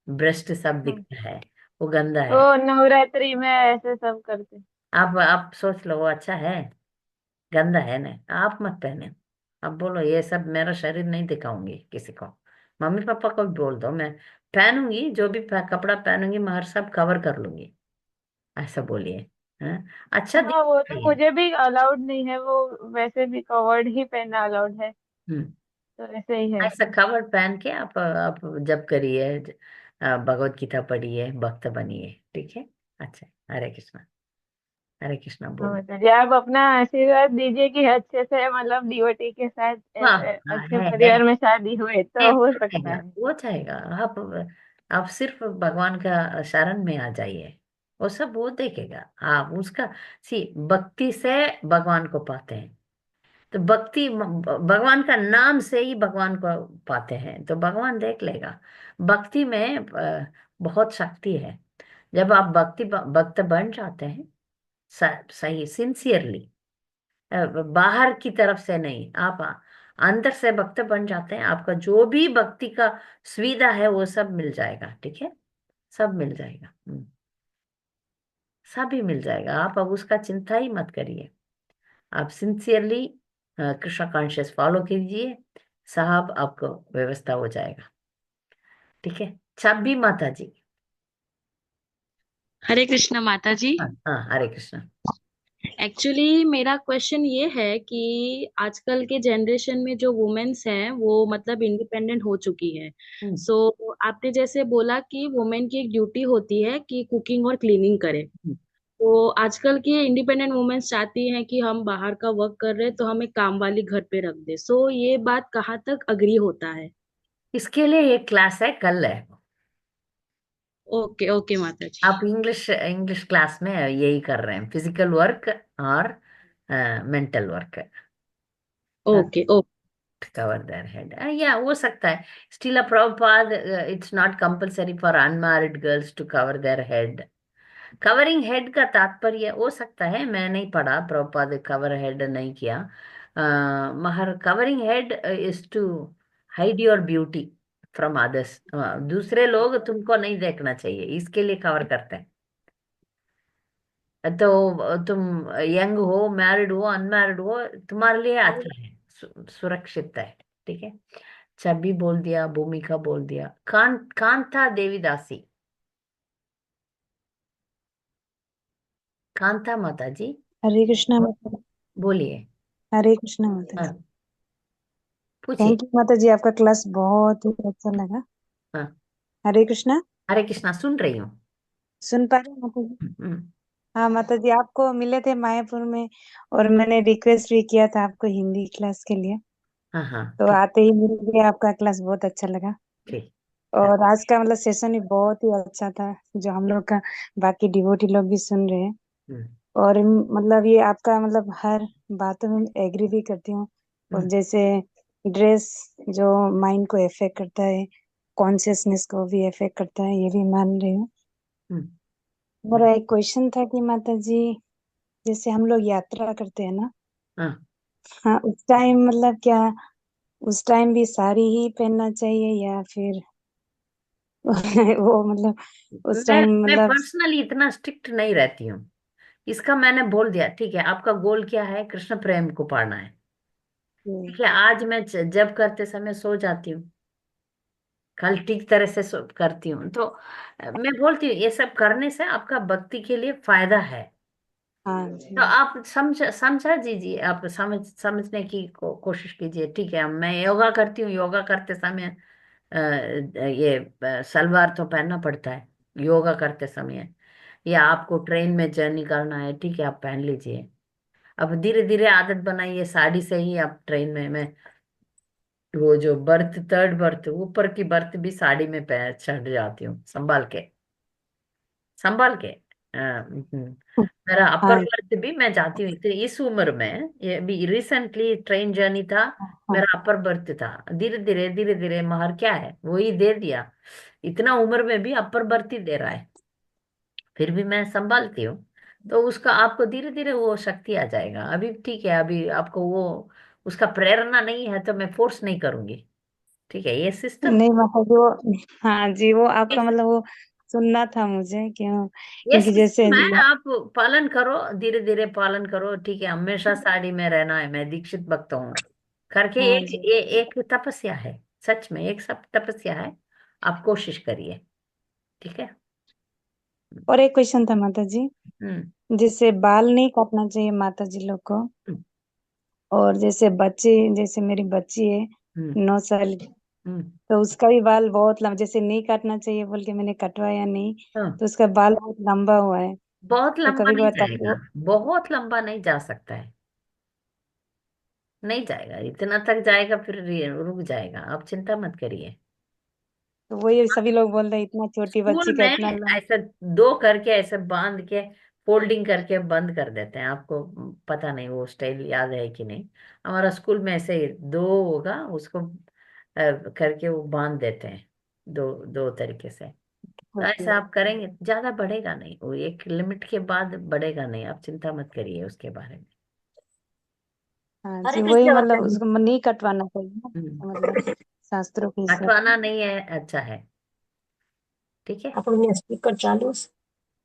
ब्रेस्ट सब हाँ दिखता है, वो गंदा वो है। नवरात्रि में ऐसे सब करते। आप सोच लो वो अच्छा है? गंदा है ना, आप मत पहने। अब बोलो ये सब मेरा शरीर नहीं दिखाऊंगी किसी को, मम्मी पापा को भी बोल दो मैं पहनूंगी, जो भी कपड़ा पहनूंगी महर सब कवर कर लूंगी, ऐसा बोलिए। हाँ, अच्छा हाँ, दिखना वो तो चाहिए। मुझे भी अलाउड नहीं है, वो वैसे भी कवर्ड ही पहनना अलाउड है, हम्म। तो ऐसे ही है। ऐसा कवर पहन के आप जब करिए, भगवत गीता पढ़िए, भक्त बनिए, ठीक है। अच्छा, हरे कृष्णा, हरे कृष्णा हाँ बोल। माता जी, आप अपना आशीर्वाद दीजिए कि अच्छे से मतलब डीओटी के साथ वाह, हाँ, अच्छे है परिवार में शादी हुए है, तो हो वो सकता चाहेगा, है। वो चाहेगा। आप सिर्फ भगवान का शरण में आ जाइए, वो सब वो देखेगा। आप उसका, सी भक्ति से भगवान को पाते हैं, तो भक्ति भगवान का नाम से ही भगवान को पाते हैं, तो भगवान देख लेगा। भक्ति में बहुत शक्ति है। जब आप भक्त बन जाते हैं, सही सिंसियरली, बाहर की तरफ से नहीं, आप अंदर से भक्त बन जाते हैं, आपका जो भी भक्ति का सुविधा है वो सब मिल जाएगा, ठीक है। सब मिल जाएगा। सभी मिल जाएगा, आप अब उसका चिंता ही मत करिए। आप सिंसियरली कृष्णा कॉन्शियस फॉलो कीजिए, साहब आपको व्यवस्था हो जाएगा, ठीक है। छब्बी माता जी। हरे कृष्णा माता जी। हाँ हाँ, हरे कृष्णा। एक्चुअली मेरा क्वेश्चन ये है कि आजकल के जनरेशन में जो वुमेन्स हैं वो मतलब इंडिपेंडेंट हो चुकी है। हम्म। सो आपने जैसे बोला कि वुमेन की एक ड्यूटी होती है कि कुकिंग और क्लीनिंग करे। हम्म। तो आजकल की इंडिपेंडेंट वुमेन्स चाहती हैं कि हम बाहर का वर्क कर रहे हैं तो हम एक काम वाली घर पे रख दे। सो ये बात कहाँ तक अग्री होता है? इसके लिए एक क्लास है, कल है। ओके ओके माता जी। आप इंग्लिश इंग्लिश क्लास में यही कर रहे हैं, फिजिकल वर्क और mental work, okay okay. cover their head. Yeah, हो सकता है। Still a Prabhupada, it's not compulsory for unmarried girls to cover their head. Covering head का तात्पर्य हो सकता है, मैं नहीं पढ़ा, प्रभुपाद कवर हेड नहीं किया। मगर covering head is to hide your beauty from others, दूसरे लोग तुमको नहीं देखना चाहिए, इसके लिए कवर करते हैं। तो तुम यंग हो, मैरिड हो, अनमैरिड हो, तुम्हारे लिए अच्छा है, सुरक्षित है, ठीक है। छवि बोल दिया, भूमिका बोल दिया, कांता देवीदासी। कांता माता जी, हरे कृष्णा माता। बोलिए। हरे कृष्णा माता जी। हाँ, पूछिए। थैंक यू माता जी, आपका क्लास बहुत ही अच्छा लगा। हाँ, हरे कृष्णा। हरे कृष्णा, सुन रही हूँ। सुन पा रहे हैं माता जी? हम्म। हाँ माता जी, आपको मिले थे मायापुर में और मैंने रिक्वेस्ट भी किया था आपको हिंदी क्लास के लिए, हाँ हाँ, तो ठीक आते ही मिल गया। आपका क्लास बहुत अच्छा लगा ठीक। हाँ। और आज का मतलब सेशन भी बहुत ही अच्छा था, जो हम लोग का बाकी डिवोटी लोग भी सुन रहे हैं। हम्म। और मतलब ये आपका मतलब हर बातों में एग्री भी करती हूँ। और हम्म। जैसे ड्रेस जो माइंड को इफेक्ट करता है, कॉन्शियसनेस को भी इफेक्ट करता है, ये भी मान रही हूँ। हम्म। मेरा एक क्वेश्चन था कि माता जी, जैसे हम लोग यात्रा करते हैं ना, हाँ, हाँ उस टाइम मतलब क्या उस टाइम भी साड़ी ही पहनना चाहिए या फिर वो मतलब उस मैं टाइम मैं मतलब पर्सनली इतना स्ट्रिक्ट नहीं रहती हूँ, इसका मैंने बोल दिया, ठीक है। आपका गोल क्या है? कृष्ण प्रेम को पाना है, ठीक है। आज मैं जब करते समय सो जाती हूँ, कल ठीक तरह से करती हूँ, तो मैं बोलती हूँ ये सब करने से आपका भक्ति के लिए फायदा है। हाँ जी तो आप समझा दीजिए, आप समझने की कोशिश कीजिए, ठीक है। मैं योगा करती हूँ, योगा करते समय ये सलवार तो पहनना पड़ता है योगा करते समय, या आपको ट्रेन में जर्नी करना है, ठीक है, आप पहन लीजिए। अब धीरे धीरे आदत बनाइए, साड़ी से ही आप ट्रेन में, मैं वो जो बर्थ, थर्ड बर्थ, ऊपर की बर्थ भी साड़ी में पैर चढ़ जाती हूँ, संभाल के, संभाल के। मेरा अपर हाँ बर्थ भी मैं जाती हूँ, इस उम्र में, ये भी रिसेंटली ट्रेन जर्नी था, हाँ मेरा अपर बर्थ था। धीरे धीरे महर क्या है वही दे दिया, इतना उम्र में भी अपर बर्थ ही दे रहा है, फिर भी मैं संभालती हूँ। तो उसका आपको धीरे धीरे वो शक्ति आ जाएगा। अभी ठीक है, अभी आपको वो उसका प्रेरणा नहीं है, तो मैं फोर्स नहीं करूंगी, ठीक है। ये सिस्टम, नहीं मतलब वो, हाँ जी वो आपका मतलब वो सुनना था मुझे क्यों, ये क्योंकि जैसे सिस्टम है, आप पालन करो, धीरे धीरे पालन करो, ठीक है। हमेशा साड़ी में रहना है, मैं दीक्षित भक्त हूँ करके, हाँ एक जी एक तपस्या है, सच में एक सब तपस्या है। आप कोशिश करिए, ठीक है। और एक क्वेश्चन था माता जी, जैसे बाल नहीं काटना चाहिए माता जी लोग को, और जैसे जैसे मेरी बच्ची है 9 साल की, तो उसका भी बाल बहुत लंबा, जैसे नहीं काटना चाहिए बोल के मैंने कटवाया नहीं, तो उसका बाल बहुत लंबा हुआ है, बहुत तो लंबा कभी नहीं कभार जाएगा, बहुत लंबा नहीं जा सकता है, नहीं जाएगा, इतना तक जाएगा फिर रुक जाएगा, आप चिंता मत करिए। तो वही सभी लोग बोल रहे हैं, इतना छोटी स्कूल बच्ची का में इतना लंबा। ऐसा दो करके ऐसे बांध के फोल्डिंग करके बंद कर देते हैं, आपको पता नहीं वो स्टाइल याद है कि नहीं। हमारा स्कूल में ऐसे ही दो होगा, उसको करके वो बांध देते हैं, दो दो तरीके से। तो ऐसा आप करेंगे ज्यादा बढ़ेगा नहीं, वो एक लिमिट के बाद बढ़ेगा नहीं, आप चिंता मत करिए उसके बारे में। हाँ हरे जी, वही कृष्ण माता मतलब जी। उसको नहीं कटवाना चाहिए ना, मतलब शास्त्रों के हिसाब कटवाना से। नहीं है, अच्छा है, ठीक है। अपने स्पीकर चालू है।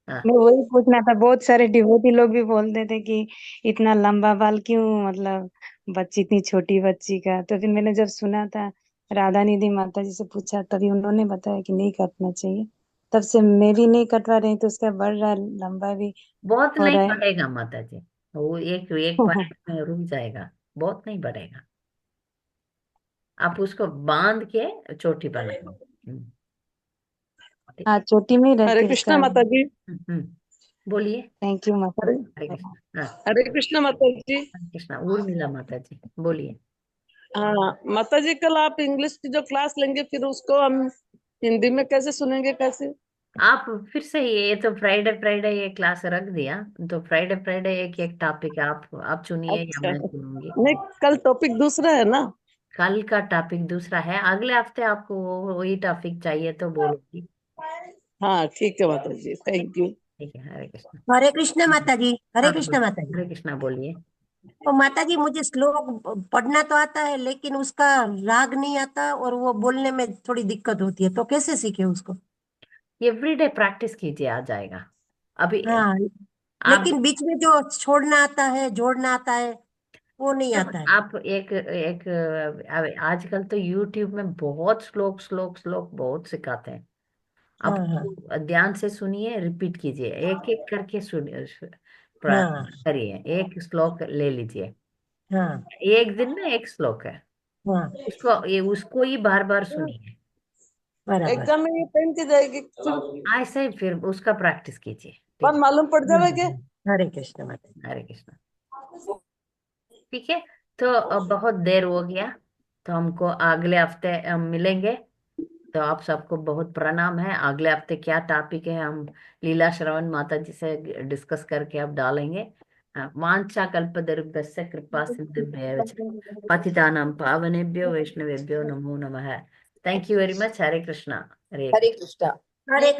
हाँ, मैं वही पूछना था, बहुत सारे डिवोटी लोग भी बोलते थे कि इतना लंबा बाल क्यों, मतलब बच्ची, इतनी छोटी बच्ची का। तो फिर मैंने जब सुना था राधा निधि माता जी से पूछा, तभी उन्होंने बताया कि नहीं काटना चाहिए, तब से मैं भी नहीं कटवा रही, तो उसका बढ़ रहा है, लंबा भी बहुत हो नहीं रहा है। बढ़ेगा माता जी, वो एक एक पॉइंट में रुक जाएगा, बहुत नहीं बढ़ेगा, आप उसको बांध के चोटी बनाओ। ठीक हाँ, है। चोटी में ही हरे रहते कृष्णा उसका। माता जी। बोलिए। थैंक यू माता हरे जी। हरे कृष्ण। हाँ, हरे कृष्णा माता जी। हरे कृष्णा। उर्मिला माता जी बोलिए। हाँ माता जी, कल आप इंग्लिश की जो क्लास लेंगे फिर उसको हम हिंदी में कैसे सुनेंगे, कैसे? आप फिर से ये तो फ्राइडे फ्राइडे ये क्लास रख दिया, तो फ्राइडे फ्राइडे एक एक टॉपिक आप चुनिए या अच्छा, मैं चुनूंगी। नहीं कल टॉपिक दूसरा है ना। कल का टॉपिक दूसरा है, अगले हफ्ते आपको वही टॉपिक चाहिए तो बोलूंगी। हाँ ठीक है माता जी, थैंक यू। ठीक है, हरे कृष्ण। हरे कृष्ण माता जी। हरे हाँ कृष्ण माता जी। हरे कृष्णा बोलिए। तो माता जी, मुझे श्लोक पढ़ना तो आता है, लेकिन उसका राग नहीं आता और वो बोलने में थोड़ी दिक्कत होती है, तो कैसे सीखे उसको? एवरीडे प्रैक्टिस कीजिए, आ जाएगा। अभी हाँ, आप लेकिन बीच में जो छोड़ना आता है, जोड़ना आता है, वो नहीं तो आता है। आप एक एक आजकल तो यूट्यूब में बहुत श्लोक श्लोक श्लोक बहुत सिखाते हैं, हाँ आप हाँ ध्यान से सुनिए, रिपीट कीजिए, एक एक करके सुनिए, हाँ करिए, एक श्लोक ले लीजिए, हाँ एक दिन में एक श्लोक है, हाँ, उसको ही बार बार सुनिए, बराबर। एग्जाम में ये पेन की जाएगी फिर ऐसे ही फिर उसका प्रैक्टिस कीजिए, ठीक कौन है। मालूम पड़ जावे के। हरे कृष्ण माता जी। हरे कृष्ण। ठीक है, तो अब बहुत देर हो गया, तो हमको अगले हफ्ते हम मिलेंगे। तो आप सबको बहुत प्रणाम है, अगले हफ्ते क्या टॉपिक है हम लीला श्रवण माता जी से डिस्कस करके अब डालेंगे। वाञ्छा कल्पतरुभ्यश्च कृपा सिन्धुभ्येव च पतितानां पावनेभ्यो वैष्णवेभ्यो नमो नमः। Thank you very much. Hare Krishna. Hare Hare Krishna. Hare